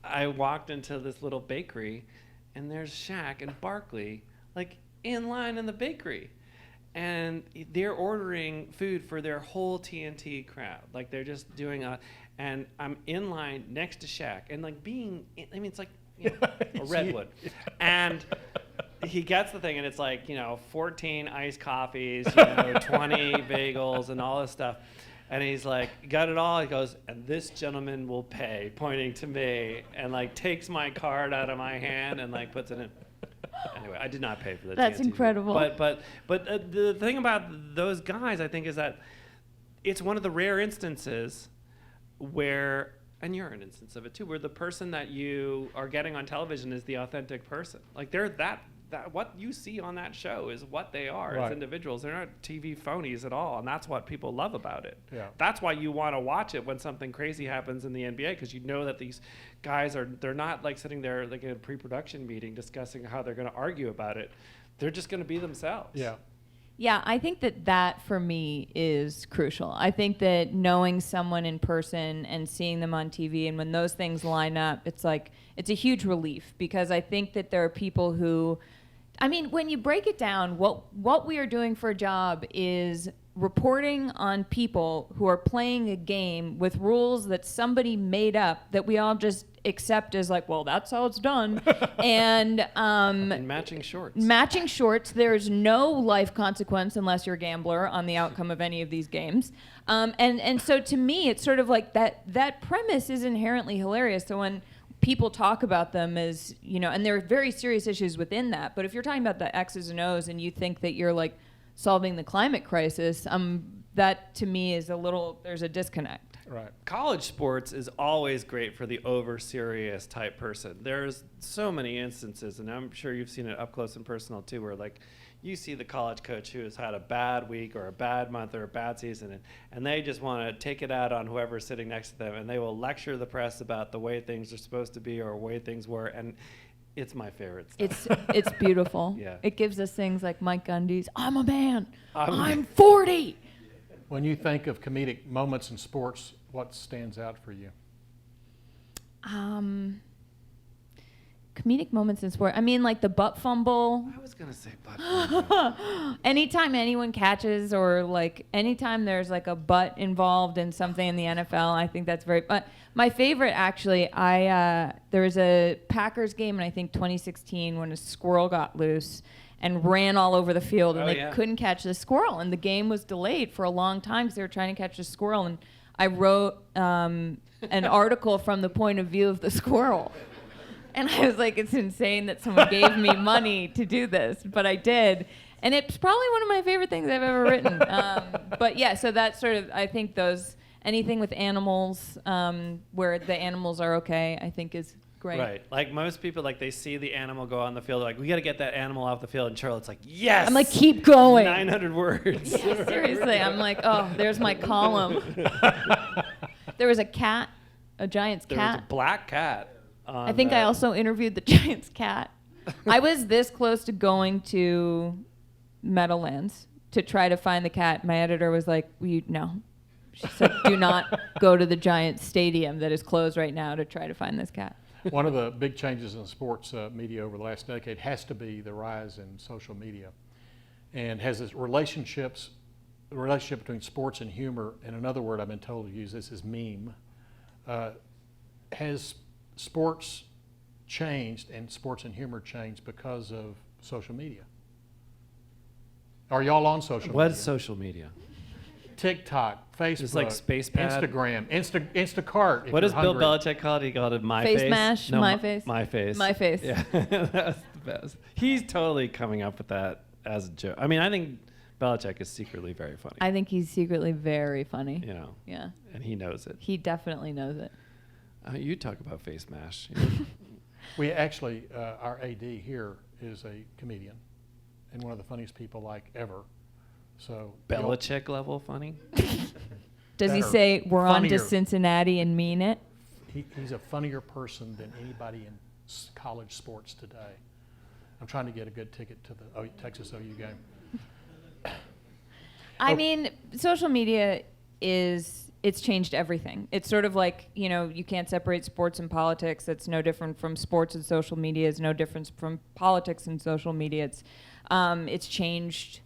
I walked into this little bakery, and there's Shaq and Barkley, like, in line in the bakery. And they're ordering food for their whole TNT crowd. Like, they're just doing and I'm in line next to Shaq. And, like, I mean, it's like, you know, a redwood. And he gets the thing, and it's like, 14 iced coffees, 20 bagels, and all this stuff. And he's like, got it all? He goes, and this gentleman will pay, pointing to me, and like takes my card out of my hand and like puts it in. Anyway, I did not pay for the That's TNT. incredible. But the thing about those guys, I think, is that it's one of the rare instances where, and you're an instance of it too, where the person that you are getting on television is the authentic person. Like they're that what you see on that show is what they are as individuals. They're not TV phonies at all, and that's what people love about it. Yeah. That's why you want to watch it when something crazy happens in the NBA, because you know that these guys they're not like sitting there like in a pre-production meeting discussing how they're going to argue about it. They're just going to be themselves. Yeah. Yeah, I think that for me is crucial. I think that knowing someone in person and seeing them on TV, and when those things line up, it's like, it's a huge relief, because I think that there are people who, I mean, when you break it down, what we are doing for a job is reporting on people who are playing a game with rules that somebody made up that we all just accept as like, well, that's how it's done. And matching shorts. Matching shorts. There's no life consequence unless you're a gambler on the outcome of any of these games. And so to me, it's sort of like that premise is inherently hilarious. So when people talk about them as, and there are very serious issues within that. But if you're talking about the X's and O's and you think that you're like solving the climate crisis, that to me is there's a disconnect. Right. College sports is always great for the over-serious type person. There's so many instances, and I'm sure you've seen it up close and personal too, where like you see the college coach who has had a bad week or a bad month or a bad season, and they just want to take it out on whoever's sitting next to them, and they will lecture the press about the way things are supposed to be or the way things were, and it's my favorite stuff. It's beautiful. Yeah. It gives us things like Mike Gundy's, I'm a man, I'm 40. When you think of comedic moments in sports, what stands out for you? Comedic moments in sport. I mean, like the butt fumble. I was going to say butt. Anytime anyone catches, or like anytime there's like a butt involved in something in the NFL, I think that's very. But my favorite, actually, there was a Packers game in I think 2016 when a squirrel got loose and ran all over the field, and they couldn't catch the squirrel, and the game was delayed for a long time because they were trying to catch the squirrel. And I wrote an article from the point of view of the squirrel. And I was like, it's insane that someone gave me money to do this, but I did. And it's probably one of my favorite things I've ever written. But yeah, so that's sort of, I think anything with animals, where the animals are okay, I think is great. Right. Like most people, like they see the animal go on the field, they're like, we got to get that animal off the field. And Charlotte's like, yes. I'm like, keep going. 900 words. Yeah, seriously. I'm like, oh, there's my column. There was a cat, a Giants cat. There was a black cat. I think I also interviewed the Giants cat. I was this close to going to Meadowlands to try to find the cat. My editor was like, no. She said, do not go to the Giants stadium that is closed right now to try to find this cat. One of the big changes in sports media over the last decade has to be the rise in social media, and has this the relationship between sports and humor, and another word I've been told to use this is meme. Has sports changed and sports and humor changed because of social media? Are y'all on social media? What's social media? TikTok, Facebook, Just like Spacepad? Instagram, Instacart. if What does you're Bill hungry. Belichick call it? He called it my Face face. mash, No, my face. My face. My face. Yeah, that's the best. He's totally coming up with that as a joke. I mean, I think Belichick is secretly very funny. I think he's secretly very funny. Yeah. And he knows it. He definitely knows it. You talk about face mash. We actually, our AD here is a comedian and one of the funniest people like ever. So Belichick level funny. Does he Better. say we're on to Funnier. Cincinnati and mean it? he's a funnier person than anybody in college sports today. I'm trying to get a good ticket to the Texas OU game. I mean, social media it's changed everything. It's sort of like, you can't separate sports and politics. It's no different from sports and social media. It's no different from politics and social media. It's changed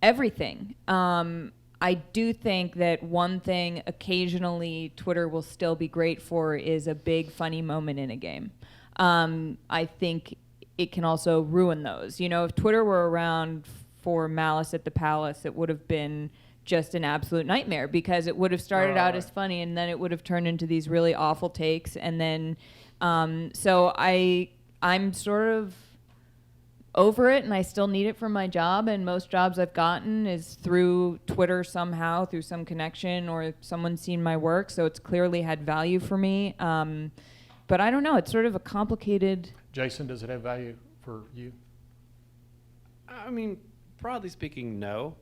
everything. I do think that one thing occasionally Twitter will still be great for is a big funny moment in a game. I think it can also ruin those. You know, if Twitter were around for Malice at the Palace, it would have been just an absolute nightmare, because it would have started out as funny and then it would have turned into these really awful takes. And then, so I'm sort of over it, and I still need it for my job, and most jobs I've gotten is through Twitter somehow, through some connection, or someone's seen my work, so it's clearly had value for me. But I don't know, it's sort of a complicated... Jason, does it have value for you? I mean, broadly speaking, no.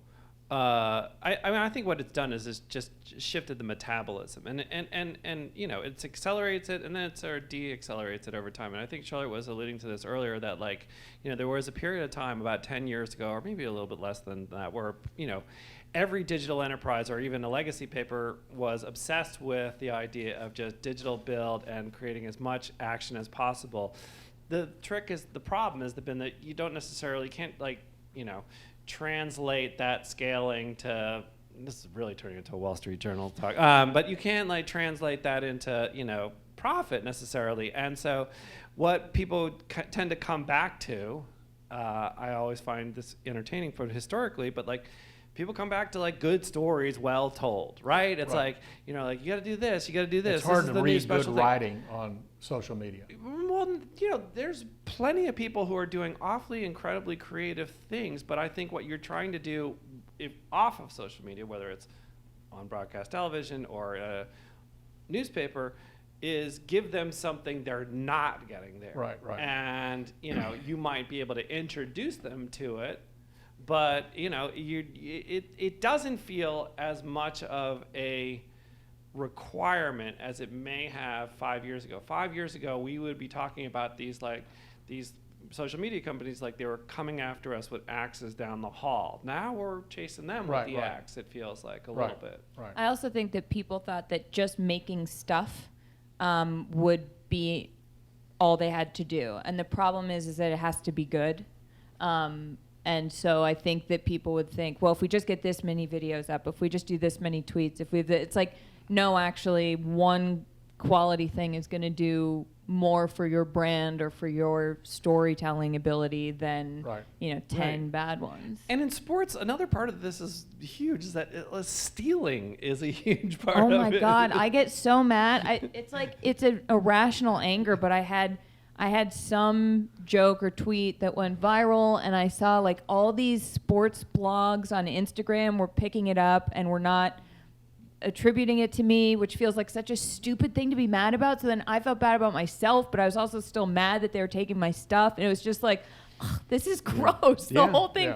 I think what it's done is just shifted the metabolism, and you know, it accelerates it, and then it sort of de-accelerates it over time. And I think Charlotte was alluding to this earlier, that, like, you know, there was a period of time about 10 years ago, or maybe a little bit less than that, where, you know, every digital enterprise or even a legacy paper was obsessed with the idea of just digital build and creating as much action as possible. The problem has been that you don't necessarily can't, like, you know, translate that scaling to, this is really turning into a Wall Street Journal talk, but you can't, like, translate that into, you know, profit necessarily. And so what people tend to come back to, I always find this entertaining for historically, but, like, people come back to, like, good stories well told, right? It's like, you know, like, you got to do this, you got to do this. It's hard this to read good writing on social media. Well, you know, there's plenty of people who are doing awfully incredibly creative things, but I think what you're trying to do off of social media, whether it's on broadcast television or a newspaper, is give them something they're not getting there. Right. And, you know, you might be able to introduce them to it, but, you know, it doesn't feel as much of a requirement as it may have 5 years ago. 5 years ago, we would be talking about these social media companies like they were coming after us with axes down the hall. Now we're chasing them with the axe, it feels like, a little bit. Right. I also think that people thought that just making stuff would be all they had to do. And the problem is that it has to be good. And so I think that people would think, well, if we just get this many videos up, if we just do this many tweets, it's like, no, actually, one quality thing is going to do more for your brand or for your storytelling ability than, you know, 10 bad ones. And in sports, another part of this is huge, is that stealing is a huge part of it. Oh my God, I get so mad. It's like, it's an irrational anger, but I had some joke or tweet that went viral, and I saw, like, all these sports blogs on Instagram were picking it up and were not attributing it to me, which feels like such a stupid thing to be mad about. So then I felt bad about myself, but I was also still mad that they were taking my stuff, and it was just like, this is gross. The whole thing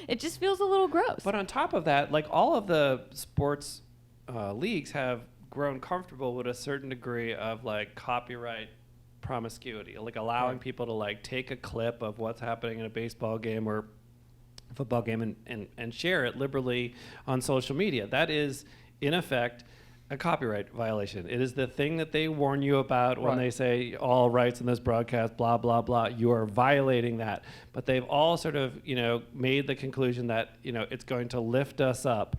it just feels a little gross. But on top of that, like, all of the sports leagues have grown comfortable with a certain degree of, like, copyright promiscuity, like allowing people to, like, take a clip of what's happening in a baseball game or football game and share it liberally on social media. That is, in effect, a copyright violation. It is the thing that they warn you about when they say all rights in this broadcast, blah, blah, blah. You are violating that. But they've all sort of, you know, made the conclusion that, you know, it's going to lift us up.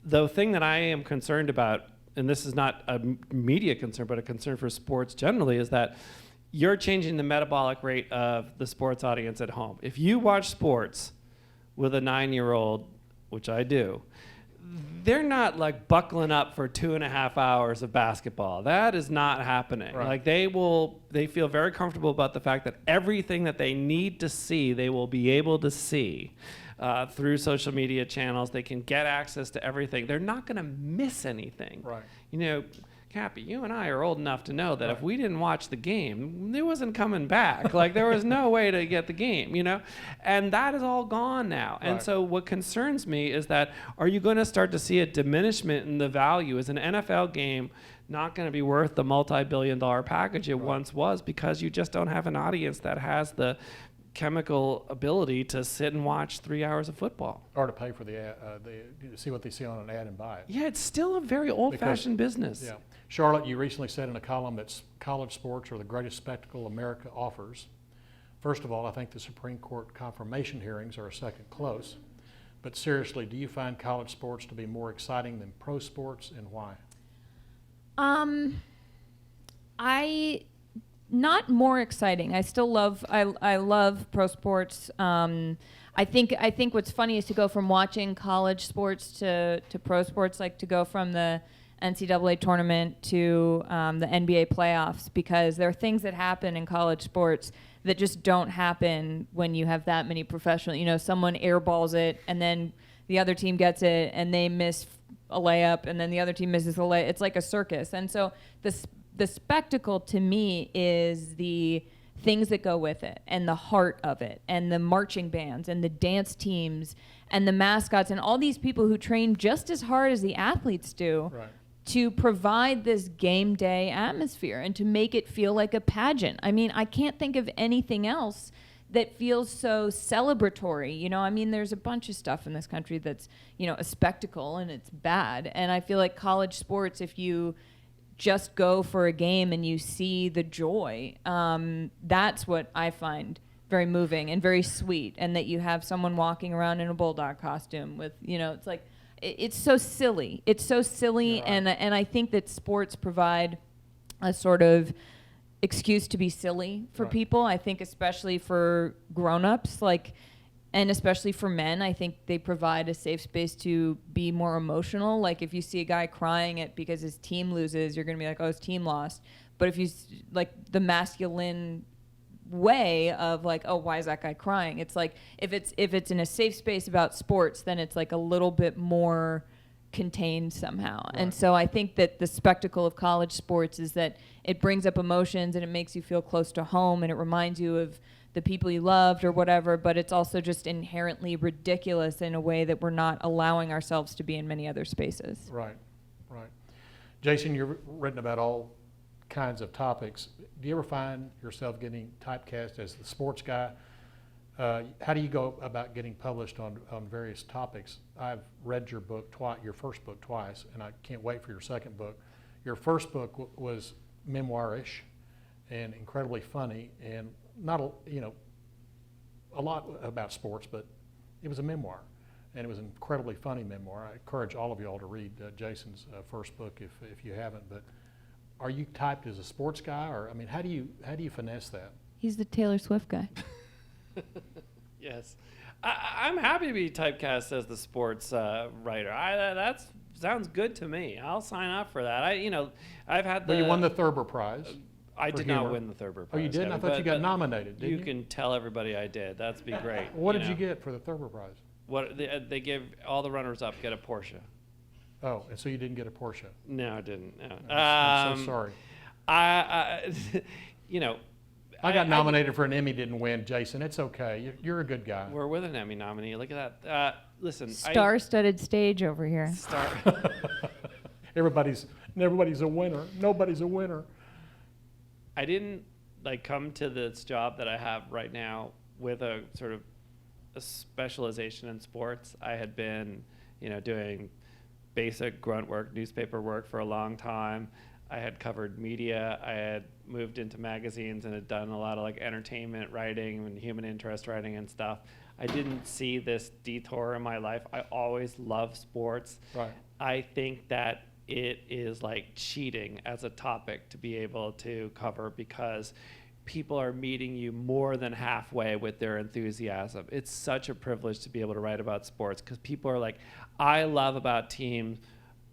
The thing that I am concerned about, and this is not a media concern, but a concern for sports generally, is that you're changing the metabolic rate of the sports audience at home. If you watch sports with a 9-year-old, which I do, they're not, like, buckling up for 2.5 hours of basketball. That is not happening. Like, they feel very comfortable about the fact that everything that they need to see, they will be able to see through social media channels. They can get access to everything. They're not going to miss anything. You know, Cappy, you and I are old enough to know that if we didn't watch the game, it wasn't coming back. Like, there was no way to get the game, you know? And that is all gone now. And so what concerns me is that, are you going to start to see a diminishment in the value? Is an NFL game not going to be worth the multi-billion-dollar package it once was, because you just don't have an audience that has the chemical ability to sit and watch 3 hours of football, or to pay for the ad, see what they see on an ad and buy it. Yeah, it's still a very old-fashioned business. Yeah, Charlotte, you recently said in a column that college sports are the greatest spectacle America offers. First of all, I think the Supreme Court confirmation hearings are a second close. But seriously, do you find college sports to be more exciting than pro sports, and why? not more exciting. I still love I love pro sports. I think what's funny is to go from watching college sports to pro sports, like to go from the NCAA tournament to the NBA playoffs, because there are things that happen in college sports that just don't happen when you have that many professional. You know, someone airballs it and then the other team gets it and they miss a layup and then the other team misses a layup. It's like a circus. And so the spectacle to me is the things that go with it and the heart of it and the marching bands and the dance teams and the mascots and all these people who train just as hard as the athletes do. Right. To provide this game day atmosphere and to make it feel like a pageant. I mean, I can't think of anything else that feels so celebratory. You know, I mean, there's a bunch of stuff in this country that's, you know, a spectacle and it's bad. And I feel like college sports, if you just go for a game and you see the joy, that's what I find very moving and very sweet. And that you have someone walking around in a bulldog costume with, you know, it's like, it's so silly. It's so silly, Yeah, right. and I think that sports provide a sort of excuse to be silly for Right. people. I think especially for grown-ups, like, and especially for men, I think they provide a safe space to be more emotional. Like if you see a guy crying because his team loses, you're gonna be like, oh, his team lost. But if you like the masculine way of like, oh, why is that guy crying? It's like if it's in a safe space about sports, then it's like a little bit more contained somehow. Right. And so I think that the spectacle of college sports is that it brings up emotions and it makes you feel close to home and it reminds you of the people you loved or whatever, but it's also just inherently ridiculous in a way that we're not allowing ourselves to be in many other spaces. Right. Jason, you've written about all kinds of topics. Do you ever find yourself getting typecast as the sports guy? How do you go about getting published on various topics? I've read your book your first book twice, and I can't wait for your second book. Your first book was memoirish and incredibly funny, and not a lot about sports, but it was a memoir, and it was an incredibly funny memoir. I encourage all of you all to read Jason's first book if you haven't. But are you typed as a sports guy, or I mean, how do you finesse that? He's the Taylor Swift guy. Yes. I'm happy to be typecast as the sports writer. That sounds good to me. I'll sign up for that. I've had the... Well, you won the Thurber Prize. I for did humor. not win the Thurber Prize. Oh, you didn't? I thought you got nominated, didn't you? You can tell everybody I did. That'd be great. What did you get for the Thurber Prize? What they give all the runners-up get a Porsche. Oh, and so you didn't get a Porsche. No, I didn't. No. I'm so sorry. I got nominated for an Emmy, didn't win, Jason. It's okay. You're a good guy. We're with an Emmy nominee. Look at that. Listen, Star-studded stage over here. Everybody's a winner. Nobody's a winner. I didn't come to this job that I have right now with a sort of a specialization in sports. I had been, doing basic grunt work, newspaper work for a long time. I had covered media. I had moved into magazines and had done a lot of entertainment writing and human interest writing and stuff. I didn't see this detour in my life. I always loved sports. Right. I think that it is like cheating as a topic to be able to cover because people are meeting you more than halfway with their enthusiasm. It's such a privilege to be able to write about sports because people are like, I love about teams.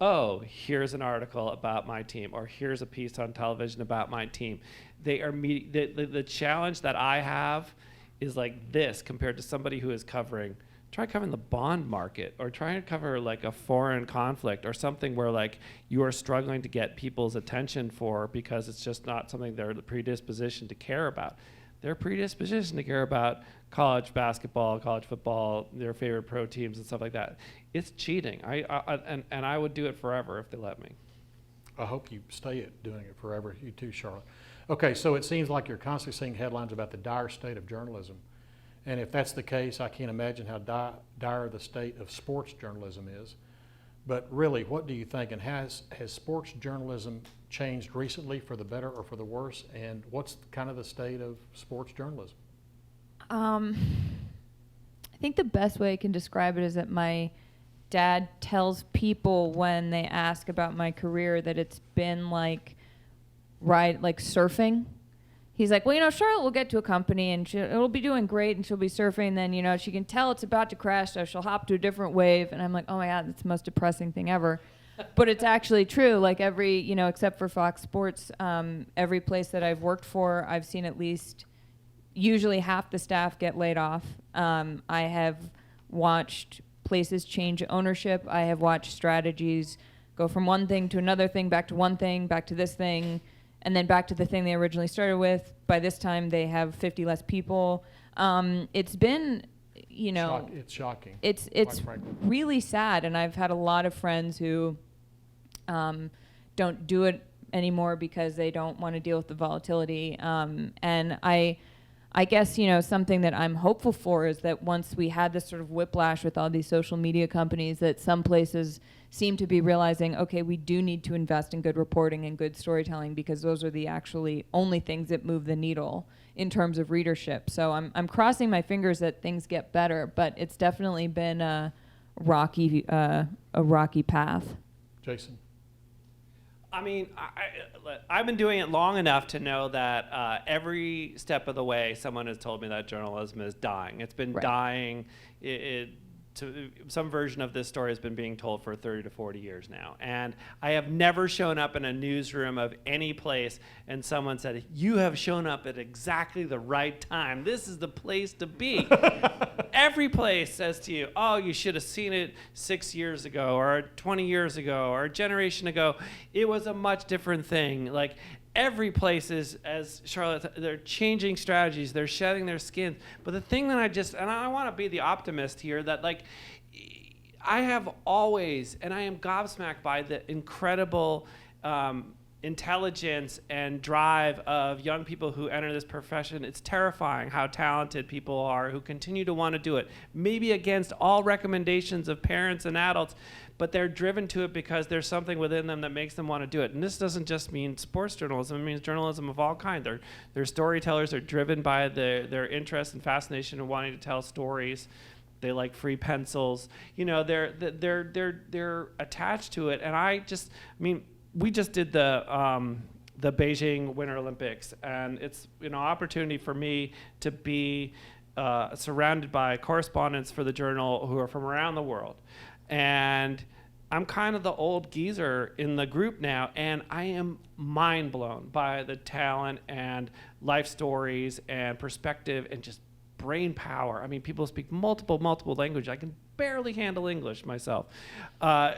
Oh, here's an article about my team, or here's a piece on television about my team. They are the challenge that I have is like this compared to somebody who is covering the bond market, or trying to cover a foreign conflict or something where you are struggling to get people's attention for because it's just not something they're predispositioned to care about. They're predispositioned to care about college basketball, college football, their favorite pro teams and stuff like that. It's cheating. And I would do it forever if they let me. I hope you stay at doing it forever. You too, Charlotte. Okay, so it seems like you're constantly seeing headlines about the dire state of journalism. And if that's the case, I can't imagine how dire the state of sports journalism is. But really, what do you think? And has sports journalism changed recently for the better or for the worse? And what's kind of the state of sports journalism? I think the best way I can describe it is that my dad tells people when they ask about my career that it's been like surfing. he's like, well, Charlotte will get to a company and it'll be doing great and she'll be surfing. Then, she can tell it's about to crash, so she'll hop to a different wave. And I'm like, oh my God, that's the most depressing thing ever. But it's actually true. Like every, except for Fox Sports, every place that I've worked for, I've seen at least usually half the staff get laid off. I have watched places change ownership. I have watched strategies go from one thing to another thing, back to one thing, back to this thing, and then back to the thing they originally started with. By this time, they have 50 less people. It's been, It's shocking. It's quite frankly. really sad, and I've had a lot of friends who don't do it anymore because they don't want to deal with the volatility. And I guess, something that I'm hopeful for is that once we had this sort of whiplash with all these social media companies, that some places seem to be realizing, okay, we do need to invest in good reporting and good storytelling because those are the actually only things that move the needle in terms of readership. So I'm crossing my fingers that things get better, but it's definitely been a rocky path. Jason? I mean, I've been doing it long enough to know that every step of the way, someone has told me that journalism is dying. It's been dying. Some version of this story has been being told for 30 to 40 years now. And I have never shown up in a newsroom of any place and someone said, you have shown up at exactly the right time. This is the place to be. Every place says to you, oh, you should have seen it 6 years ago or 20 years ago or a generation ago. It was a much different thing. Like, every place is, as Charlotte, they're changing strategies, they're shedding their skin. But the thing that I want to be the optimist here, that like, I have always, and I am gobsmacked by the incredible intelligence and drive of young people who enter this profession. It's terrifying how talented people are who continue to want to do it, maybe against all recommendations of parents and adults, but they're driven to it because there's something within them that makes them want to do it. And this doesn't just mean sports journalism, it means journalism of all kinds. They're storytellers, they're driven by their interest and fascination in wanting to tell stories. They like free pencils. They're attached to it. And we just did the Beijing Winter Olympics, and it's an opportunity for me to be surrounded by correspondents for the Journal who are from around the world. And I'm kind of the old geezer in the group now, and I am mind blown by the talent and life stories and perspective and just brain power. I mean, people speak multiple languages. I can barely handle English myself. The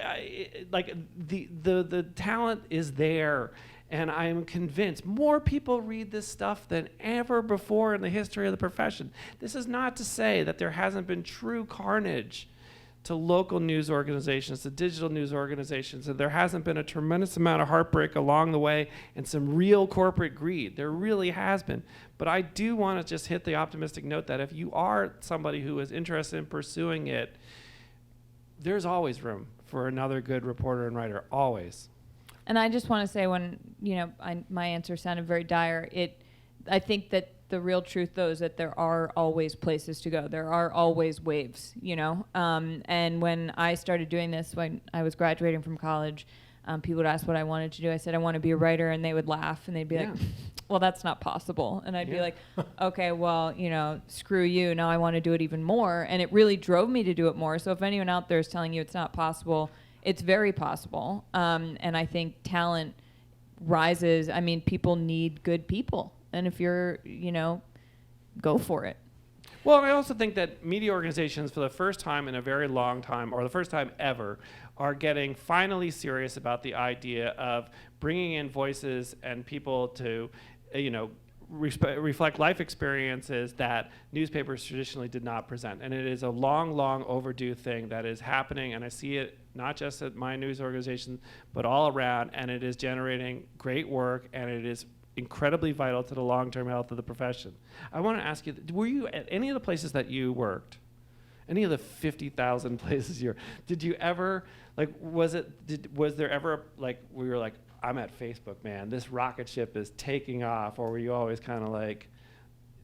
talent is there, and I am convinced more people read this stuff than ever before in the history of the profession. This is not to say that there hasn't been true carnage to local news organizations, to digital news organizations, and there hasn't been a tremendous amount of heartbreak along the way and some real corporate greed. There really has been. But I do want to just hit the optimistic note that if you are somebody who is interested in pursuing it, there's always room for another good reporter and writer, always. And I just want to say, when my answer sounded very dire, I think that the real truth, though, is that there are always places to go. There are always waves, And when I started doing this, when I was graduating from college, people would ask what I wanted to do. I said, I want to be a writer, and they would laugh, and they'd be like, well, that's not possible. And I'd be like, okay, well, screw you. Now I want to do it even more. And it really drove me to do it more. So if anyone out there is telling you it's not possible, it's very possible. And I think talent rises. I mean, people need good people. And if you're, go for it. Well, I also think that media organizations, for the first time in a very long time, or the first time ever, are getting finally serious about the idea of bringing in voices and people to, reflect life experiences that newspapers traditionally did not present. And it is a long, long overdue thing that is happening, and I see it not just at my news organization, but all around, and it is generating great work, and it is incredibly vital to the long-term health of the profession. I want to ask you, were you at any of the places that you worked, any of the 50,000 places did you ever, was there ever, where you were like, I'm at Facebook, man, this rocket ship is taking off, or were you always kind of like,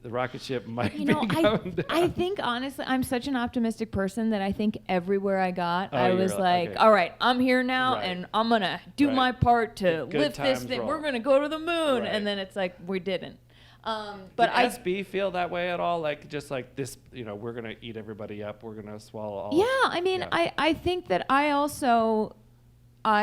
the rocket ship might be going down? I think, honestly, I'm such an optimistic person that I think everywhere I got, Oh, I was like, okay. all right, I'm here now, Right. and I'm going to do Right. my part to Good lift this times thing. roll. We're going to go to the moon. Right. And then it's like, we didn't. But Did SB feel that way at all? Like, just like this, we're going to eat everybody up. We're going to swallow all. Yeah, I mean, yeah. I think that I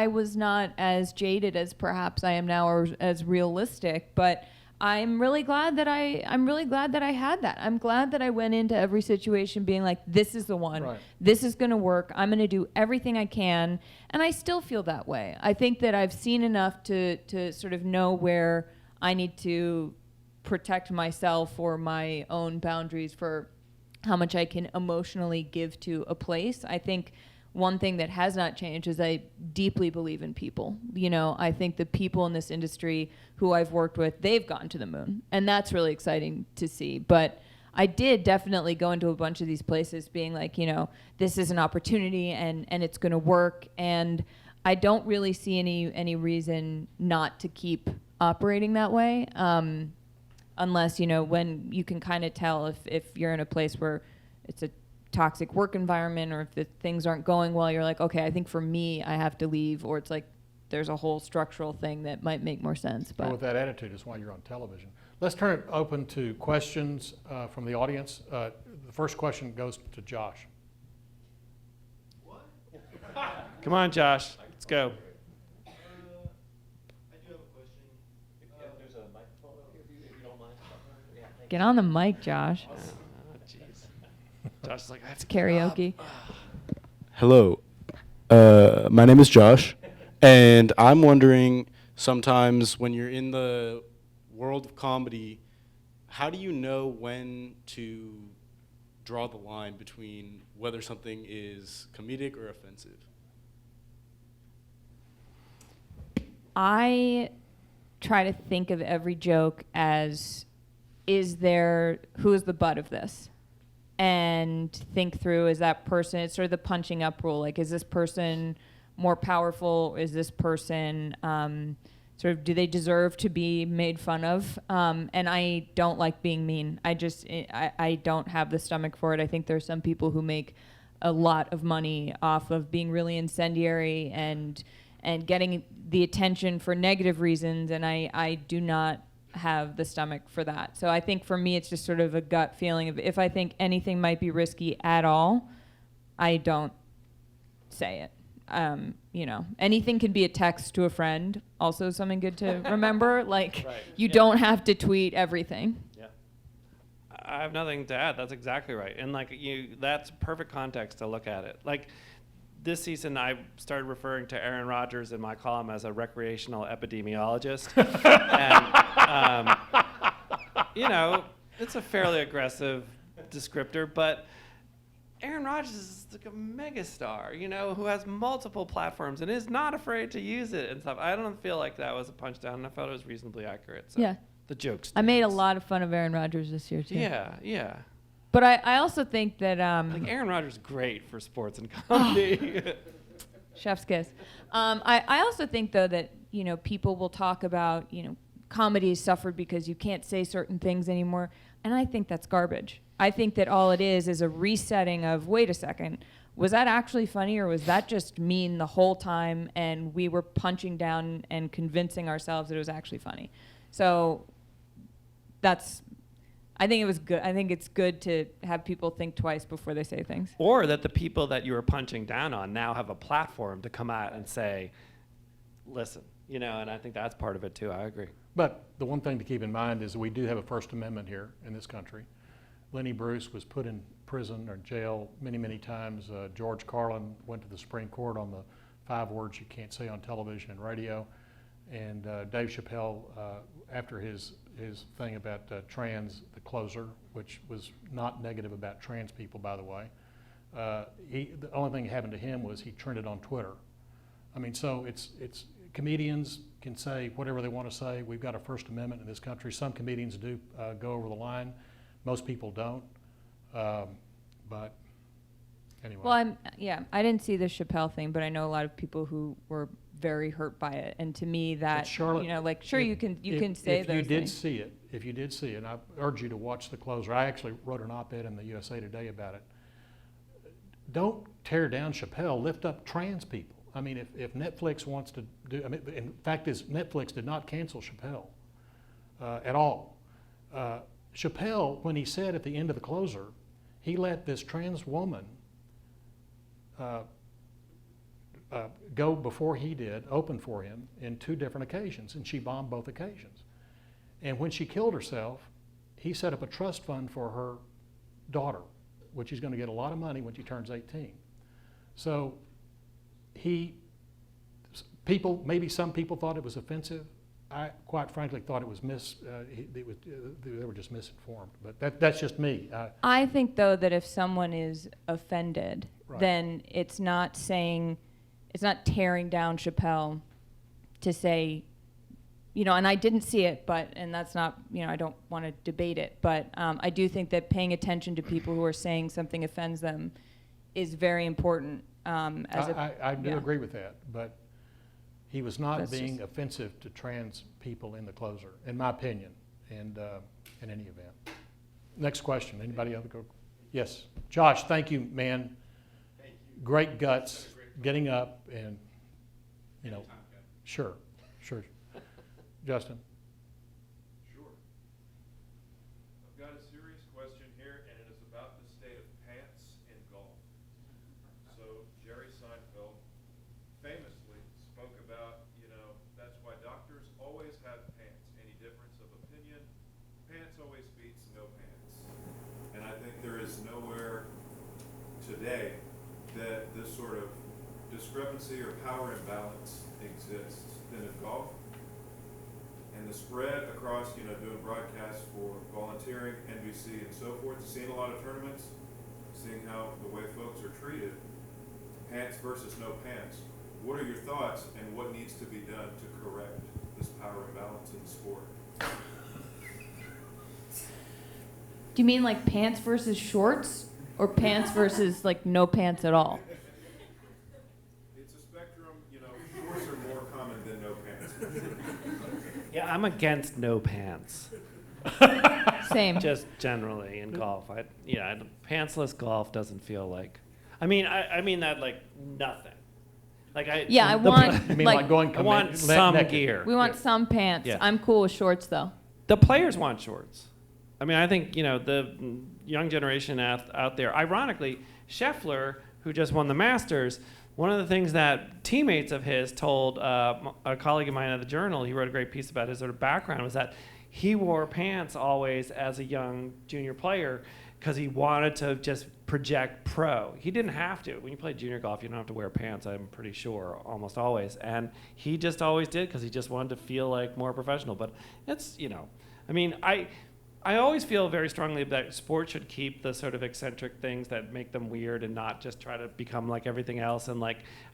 was not as jaded as perhaps I am now, or as realistic, but I'm really glad that I had that. I'm glad that I went into every situation being like, this is the one. Right. This is going to work. I'm going to do everything I can. And I still feel that way. I think that I've seen enough to sort of know where I need to protect myself or my own boundaries for how much I can emotionally give to a place. I think one thing that has not changed is I deeply believe in people. I think the people in this industry who I've worked with, they've gone to the moon. And that's really exciting to see. But I did definitely go into a bunch of these places being like, this is an opportunity and it's going to work. And I don't really see any reason not to keep operating that way. Unless, when you can kind of tell if you're in a place where it's a toxic work environment, or if the things aren't going well, you're like, okay, I think for me, I have to leave, or it's like there's a whole structural thing that might make more sense. But with that attitude is why you're on television. Let's turn it open to questions from the audience. The first question goes to Josh. What? Come on, Josh. Let's go. Get on the mic, Josh. Josh is like, it's karaoke. Hello, my name is Josh, and I'm wondering, sometimes when you're in the world of comedy, how do you know when to draw the line between whether something is comedic or offensive? I try to think of every joke as, who is the butt of this? And think through, is that person, it's sort of the punching up rule, like, is this person more powerful? Is this person, sort of, do they deserve to be made fun of? And I don't like being mean. I don't have the stomach for it. I think there's some people who make a lot of money off of being really incendiary and getting the attention for negative reasons, and I do not have the stomach for that. So I think for me, it's just sort of a gut feeling of, if I think anything might be risky at all, I don't say it. Anything can be a text to a friend, also something good to remember. Like, right. You don't have to tweet everything. Yeah. I have nothing to add. That's exactly right. And that's perfect context to look at it. Like, this season, I started referring to Aaron Rodgers in my column as a recreational epidemiologist. And, it's a fairly aggressive descriptor, but Aaron Rodgers is like a megastar, who has multiple platforms and is not afraid to use it and stuff. I don't feel like that was a punch down, and I felt it was reasonably accurate. So yeah. The jokes. I made a lot of fun of Aaron Rodgers this year, too. Yeah. But I also think that... Aaron Rodgers is great for sports and comedy. Chef's kiss. I also think, though, that, people will talk about, comedy has suffered because you can't say certain things anymore. And I think that's garbage. I think that all it is a resetting of, wait a second, was that actually funny, or was that just mean the whole time and we were punching down and convincing ourselves that it was actually funny? So I think it was good. I think it's good to have people think twice before they say things. Or that the people that you were punching down on now have a platform to come out and say, listen, and I think that's part of it too. I agree. But the one thing to keep in mind is we do have a First Amendment here in this country. Lenny Bruce was put in prison or jail many, many times. George Carlin went to the Supreme Court on the 5 words you can't say on television and radio. And Dave Chappelle, after his thing about trans, the closer, which was not negative about trans people, by the way, the only thing that happened to him was he trended on Twitter. I mean, so it's comedians can say whatever they want to say. We've got a First Amendment in this country. Some comedians do go over the line. Most people don't. But anyway. Well, I didn't see the Chappelle thing, but I know a lot of people who were very hurt by it, and to me that, Charlotte, you can say those things. If you did see it, and I urge you to watch The Closer. I actually wrote an op-ed in the USA Today about it. Don't tear down Chappelle, lift up trans people. I mean, if Netflix wants to do, in fact is Netflix did not cancel Chappelle at all. Chappelle, when he said at the end of the closer, he let this trans woman go before he did, open for him in 2 different occasions, and she bombed both occasions. And when she killed herself, he set up a trust fund for her daughter, which he's going to get a lot of money when she turns 18. So maybe some people thought it was offensive. I quite frankly thought it was they were just misinformed, but that's just me. I think though that if someone is offended, Right. then it's not tearing down Chappelle to say, and I didn't see it, and that's not, I don't want to debate it, but I do think that paying attention to people who are saying something offends them is very important. I do yeah. agree with that, but he was not That's being just- offensive to trans people in the closer, in my opinion, and in any event. Next question. Anybody other go? Yes, Josh. Thank you, man. Thank you. Great guts, getting up and, Sure. Justin. Sure. I've got a serious question here, and it is about the state of pants in golf. So Jerry Seinfeld famously spoke about, that's why doctors always have pants. Any difference of opinion, pants always beats no pants. And I think there is nowhere today that this sort of discrepancy or power imbalance exists than in golf. And the spread across, doing broadcasts for volunteering, NBC, and so forth, seeing a lot of tournaments, seeing how the way folks are treated, pants versus no pants. What are your thoughts, and what needs to be done to correct this power imbalance in the sport? Do you mean like pants versus shorts, or pants versus like no pants at all? It's a spectrum, shorts are more common than no pants. Yeah, I'm against no pants. Same. Just generally in golf. Pantsless golf doesn't feel like. I mean that like nothing. Like I. Yeah, I the- want You mean like going I want some naked? gear. we want some pants. Yeah. I'm cool with shorts though. The players want shorts. I mean, I think, the young generation out there, ironically, Scheffler, who just won the Masters, one of the things that teammates of his told a colleague of mine at the Journal, he wrote a great piece about his sort of background, was that he wore pants always as a young junior player because he wanted to just project pro. He didn't have to. When you play junior golf, you don't have to wear pants, I'm pretty sure, almost always. And he just always did because he just wanted to feel like more professional. But it's, I always feel very strongly that sports should keep the sort of eccentric things that make them weird and not just try to become like everything else. And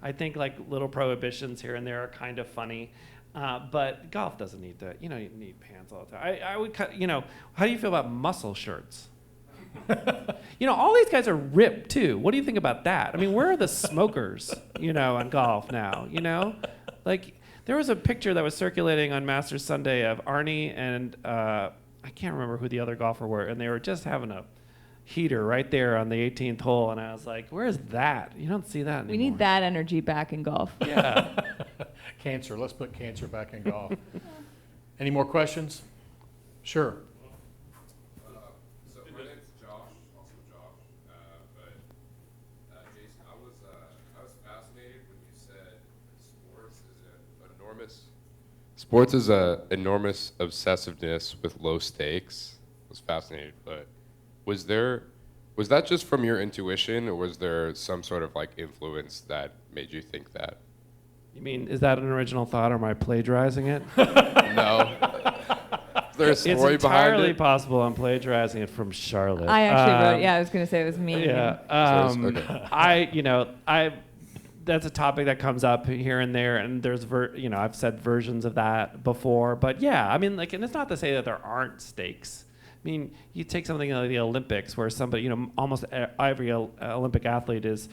I think little prohibitions here and there are kind of funny. But golf doesn't need that. You need pants all the time. I would, how do you feel about muscle shirts? All these guys are ripped too. What do you think about that? I mean, where are the smokers, on golf now, there was a picture that was circulating on Masters Sunday of Arnie and, I can't remember who the other golfer were, and they were just having a heater right there on the 18th hole, and I was like, where's that? You don't see that anymore. We need that energy back in golf. Yeah. Cancer. Let's put cancer back in golf. Any more questions? Sure. So my name's Josh, also Josh, but Jason, I was fascinated when you said sports is a enormous obsessiveness with low stakes. I was fascinated, but was that just from your intuition, or was there some sort of influence that made you think that? You mean, is that an original thought, or am I plagiarizing it? No. Is there a It's story behind entirely it? possible I'm plagiarizing it from Charlotte. I actually wrote. Yeah, I was gonna say it was me. Yeah. Okay. That's a topic that comes up here and there, and there's, I've said versions of that before. But yeah, I mean, and it's not to say that there aren't stakes. I mean, you take something like the Olympics, where somebody, almost every Olympic athlete is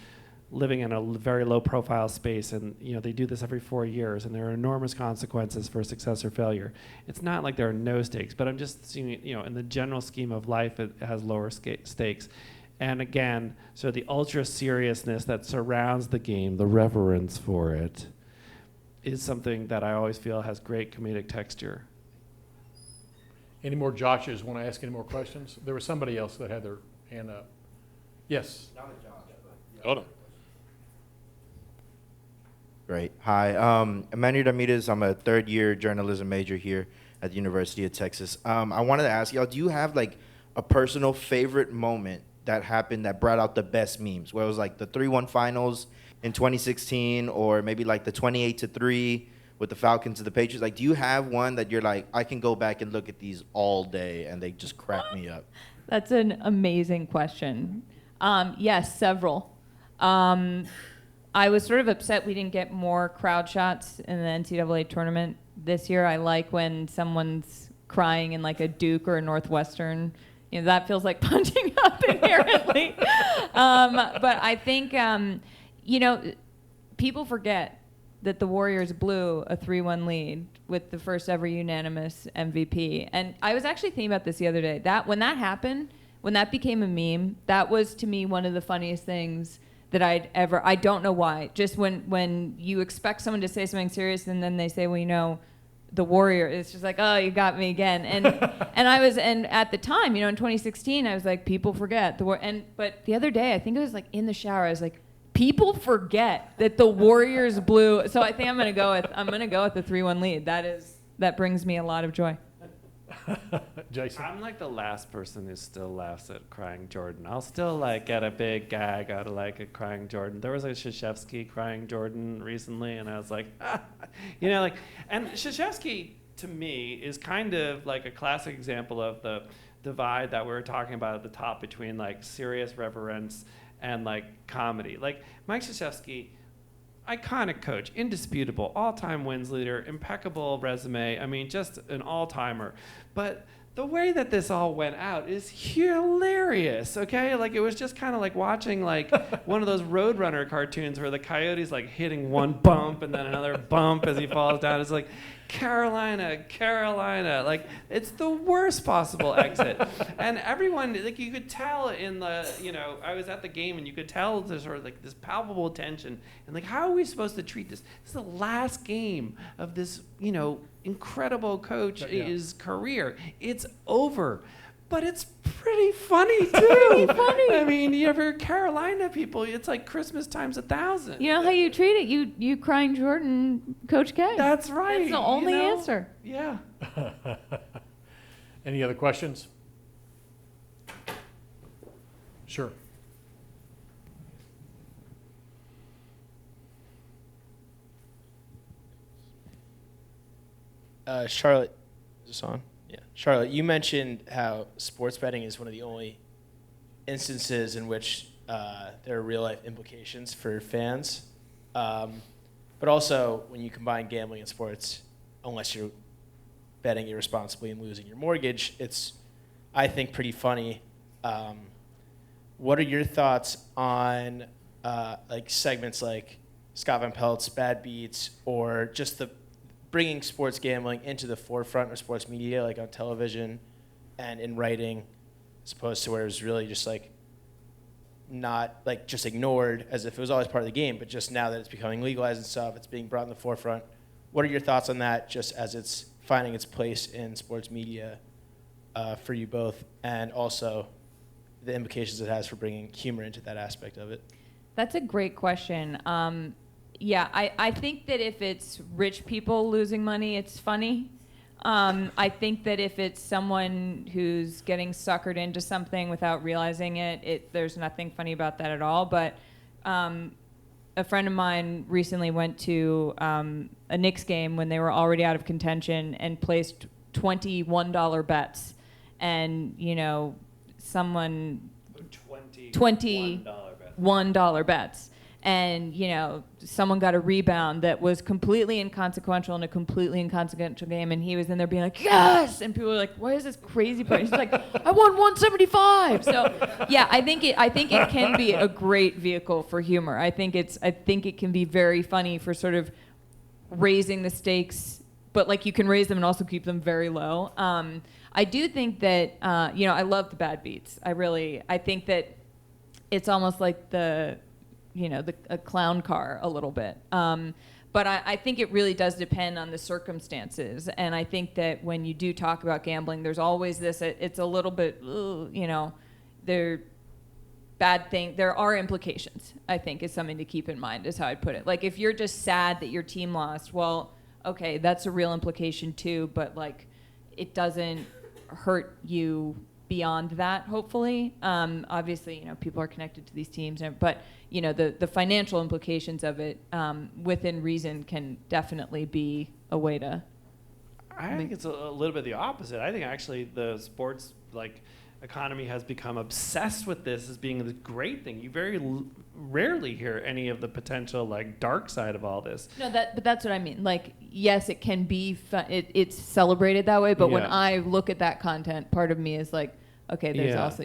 living in a very low-profile space, and they do this every 4 years, and there are enormous consequences for success or failure. It's not like there are no stakes, but I'm just seeing, in the general scheme of life, it has lower stakes. And again, so the ultra seriousness that surrounds the game, the reverence for it, is something that I always feel has great comedic texture. Any more Joshes want to ask any more questions? There was somebody else that had their hand up. Yes. Hold on. Great. Hi, Emmanuel Ramirez. I'm a third-year journalism major here at the University of Texas. I wanted to ask y'all, do you have like a personal favorite moment that happened that brought out the best memes? Where it was like the 3-1 finals in 2016, or maybe like the 28-3 with the Falcons and the Patriots. Like, do you have one that you're like, I can go back and look at these all day and they just crack me up? That's an amazing question. Yes, several. I was sort of upset we didn't get more crowd shots in the NCAA tournament this year. I like when someone's crying in like a Duke or a Northwestern. You know, that feels like punching up inherently. But I think, you know, people forget that the Warriors blew a 3-1 lead with the first ever unanimous MVP. And I was actually thinking about this the other day. That when that happened, when that became a meme, that was to me one of the funniest things that I don't know why. Just when you expect someone to say something serious and then they say, well, you know, the Warrior, it's just like, oh, you got me again. And and at the time, you know, in 2016, I was like, people forget the war. But the other day, I think it was like in the shower, I was like, people forget that the Warriors blew. So I think I'm gonna go with the 3-1 lead. That brings me a lot of joy. Jason. I'm like the last person who still laughs at crying Jordan. I'll still like get a big gag out of like a crying Jordan. There was a Krzyzewski crying Jordan recently, and I was like, you know, like, and Krzyzewski to me is kind of like a classic example of the divide that we were talking about at the top between like serious reverence and like comedy. Like Mike Krzyzewski, iconic coach, indisputable, all-time wins leader, impeccable resume. I mean, just an all-timer. But the way that this all went out is hilarious, okay? Like, it was just kind of like watching, like, one of those Roadrunner cartoons where the coyote's, like, hitting one bump and then another bump as he falls down. It's like, Carolina, Carolina. Like, it's the worst possible exit. And everyone, like, you could tell in the, you know, I was at the game and you could tell there's sort of like this palpable tension. And like, how are we supposed to treat this? This is the last game of this, you know, incredible coach's career. It's over. But it's pretty funny, too. Pretty funny. I mean, you ever Carolina people, it's like Christmas times 1,000. You know how you treat it? You crying Jordan, Coach K. That's right. That's the only you know? answer. Yeah. Any other questions? Sure. Charlotte, is this on? Yeah. Charlotte, you mentioned how sports betting is one of the only instances in which there are real life implications for fans. But also, when you combine gambling and sports, unless you're betting irresponsibly and losing your mortgage, it's, I think, pretty funny. What are your thoughts on like segments like Scott Van Pelt's Bad Beats, or just the bringing sports gambling into the forefront of sports media, like on television and in writing, as opposed to where it was really just like not like just ignored as if it was always part of the game, but just now that it's becoming legalized and stuff, it's being brought in the forefront. What are your thoughts on that, just as it's finding its place in sports media for you both, and also the implications it has for bringing humor into that aspect of it? That's a great question. Yeah, I think that if it's rich people losing money, it's funny. I think that if it's someone who's getting suckered into something without realizing it, there's nothing funny about that at all. But a friend of mine recently went to a Knicks game when they were already out of contention and placed $21 bets. And, you know, someone... $21 bets. And, you know, someone got a rebound that was completely inconsequential in a completely inconsequential game, and he was in there being like, yes! And people were like, what is this crazy part? He's like, I won 175! So, yeah, I think it can be a great vehicle for humor. I think it can be very funny for sort of raising the stakes, but, like, you can raise them and also keep them very low. I do think that, you know, I love the Bad Beats. I think that it's almost like a clown car a little bit. But I think it really does depend on the circumstances. And I think that when you do talk about gambling, there's always this, it's a little bit, there are implications, I think, is something to keep in mind, is how I'd put it. Like, if you're just sad that your team lost, well, okay, that's a real implication too, but like, it doesn't hurt you beyond that, hopefully. Obviously, people are connected to these teams, but the financial implications of it, within reason, can definitely be a way to. I think it's a little bit the opposite. I think actually the sports economy has become obsessed with this as being the great thing. You very rarely hear any of the potential dark side of all this. No, but that's what I mean. Like, yes, it can be it's celebrated that way, but when I look at that content, part of me is like, okay, there's also,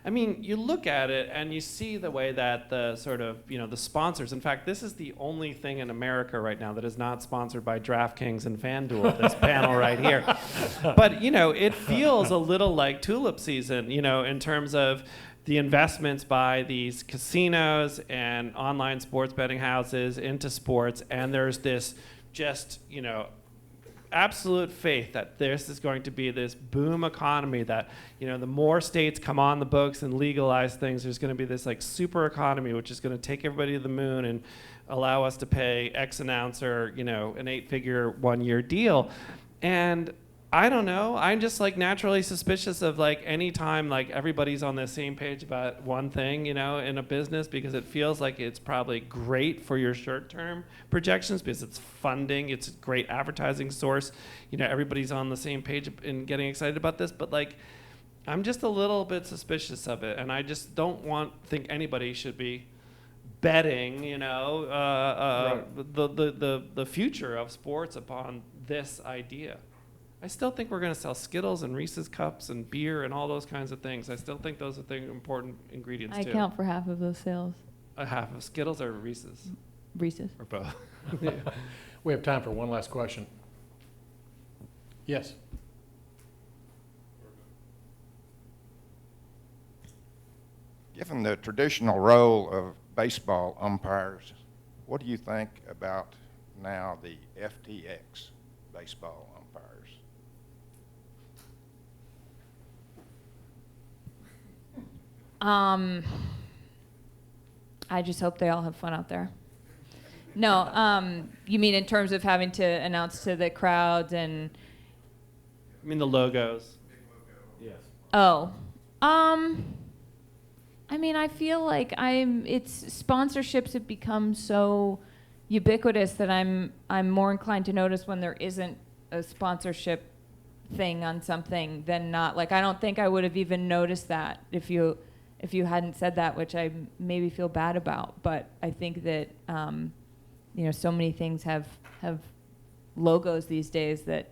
I mean, you look at it and you see the way that the sort of, the sponsors, in fact, this is the only thing in America right now that is not sponsored by DraftKings and FanDuel, this panel right here. But, it feels a little like tulip season, in terms of the investments by these casinos and online sports betting houses into sports. And there's this just, absolute faith that this is going to be this boom economy, that the more states come on the books and legalize things, there's going to be this super economy which is going to take everybody to the moon and allow us to pay X an ounce or an 8-figure 1-year deal. And I don't know, I'm just naturally suspicious of any time everybody's on the same page about one thing, in a business, because it feels like it's probably great for your short-term projections because it's funding, it's a great advertising source. Everybody's on the same page in getting excited about this, but I'm just a little bit suspicious of it, and I just don't think anybody should be betting, the future of sports upon this idea. I still think we're going to sell Skittles and Reese's Cups and beer and all those kinds of things. I still think those are important ingredients, too. I count for half of those sales. A half of Skittles or Reese's? Reese's. Or both. We have time for one last question. Yes. Given the traditional role of baseball umpires, what do you think about now the FTX baseball umpires? I just hope they all have fun out there. No, you mean in terms of having to announce to the crowds and? I mean the logos. Yes. Oh, I mean, I feel like sponsorships have become so ubiquitous that I'm more inclined to notice when there isn't a sponsorship thing on something than not. I don't think I would have even noticed that if you hadn't said that, which I maybe feel bad about. But I think that so many things have logos these days that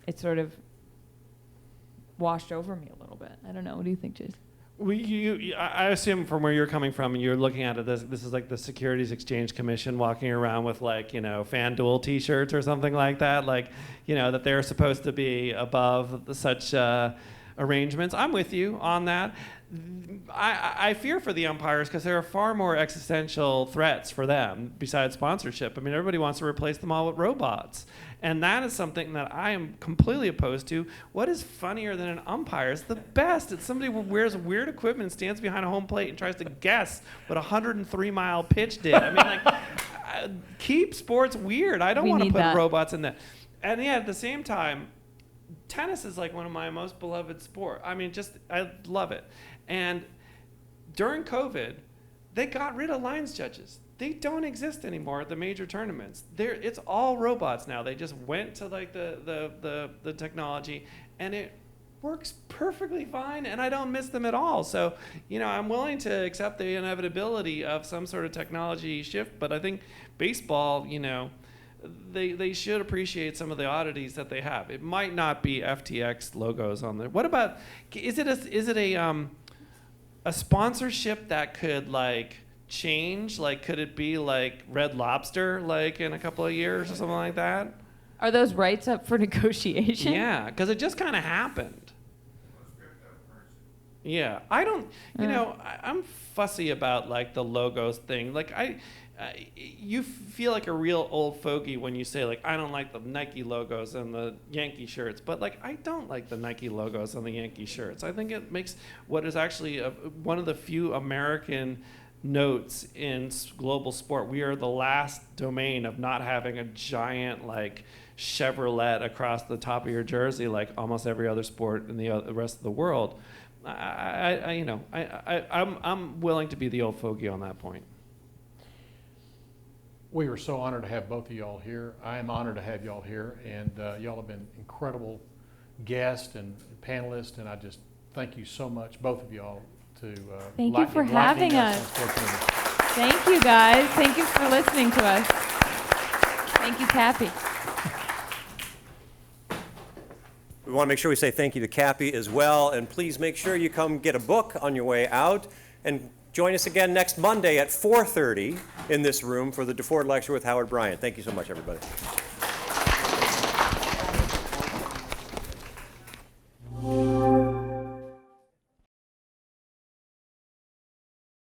it sort of washed over me a little bit. I don't know. What do you think, Jason? I assume from where you're coming from and you're looking at it, this is like the Securities Exchange Commission walking around with FanDuel T-shirts or something like that, that they're supposed to be above such arrangements. I'm with you on that. I fear for the umpires because there are far more existential threats for them besides sponsorship. I mean, everybody wants to replace them all with robots. And that is something that I am completely opposed to. What is funnier than an umpire? It's the best. It's somebody who wears weird equipment, stands behind a home plate, and tries to guess what a 103-mile pitch did. I mean, keep sports weird. I don't want to put robots in that. And yeah, at the same time, tennis is one of my most beloved sports. I mean, I love it. And during COVID, they got rid of lines judges. They don't exist anymore at the major tournaments. It's all robots now. They just went to the technology, and it works perfectly fine, and I don't miss them at all. So, I'm willing to accept the inevitability of some sort of technology shift, but I think baseball, they should appreciate some of the oddities that they have. It might not be FTX logos on there. What about, is it a sponsorship that could change? Could it be Red Lobster in a couple of years or something like that? Are those rights up for negotiation? Yeah, because it just kind of happened. Yeah, I don't. You know, I'm fussy about like the logos thing. Like you feel like a real old fogey when you say like I don't like the Nike logos and the Yankee shirts, but like I don't like the Nike logos on the Yankee shirts. I think it makes what is actually one of the few American notes in global sport. We are the last domain of not having a giant like Chevrolet across the top of your jersey like almost every other sport in the rest of the world. I'm willing to be the old fogey on that point. We were so honored to have both of y'all here. I am honored to have y'all here, and y'all have been incredible guests and panelists, and I just thank you so much, both of y'all, to Thank you for having enlightening us. on sports media. Thank you, guys. Thank you for listening to us. Thank you, Cappy. We want to make sure we say thank you to Cappy as well, and please make sure you come get a book on your way out, and join us again next Monday at 4:30 in this room for the DeFord Lecture with Howard Bryant. Thank you so much, everybody.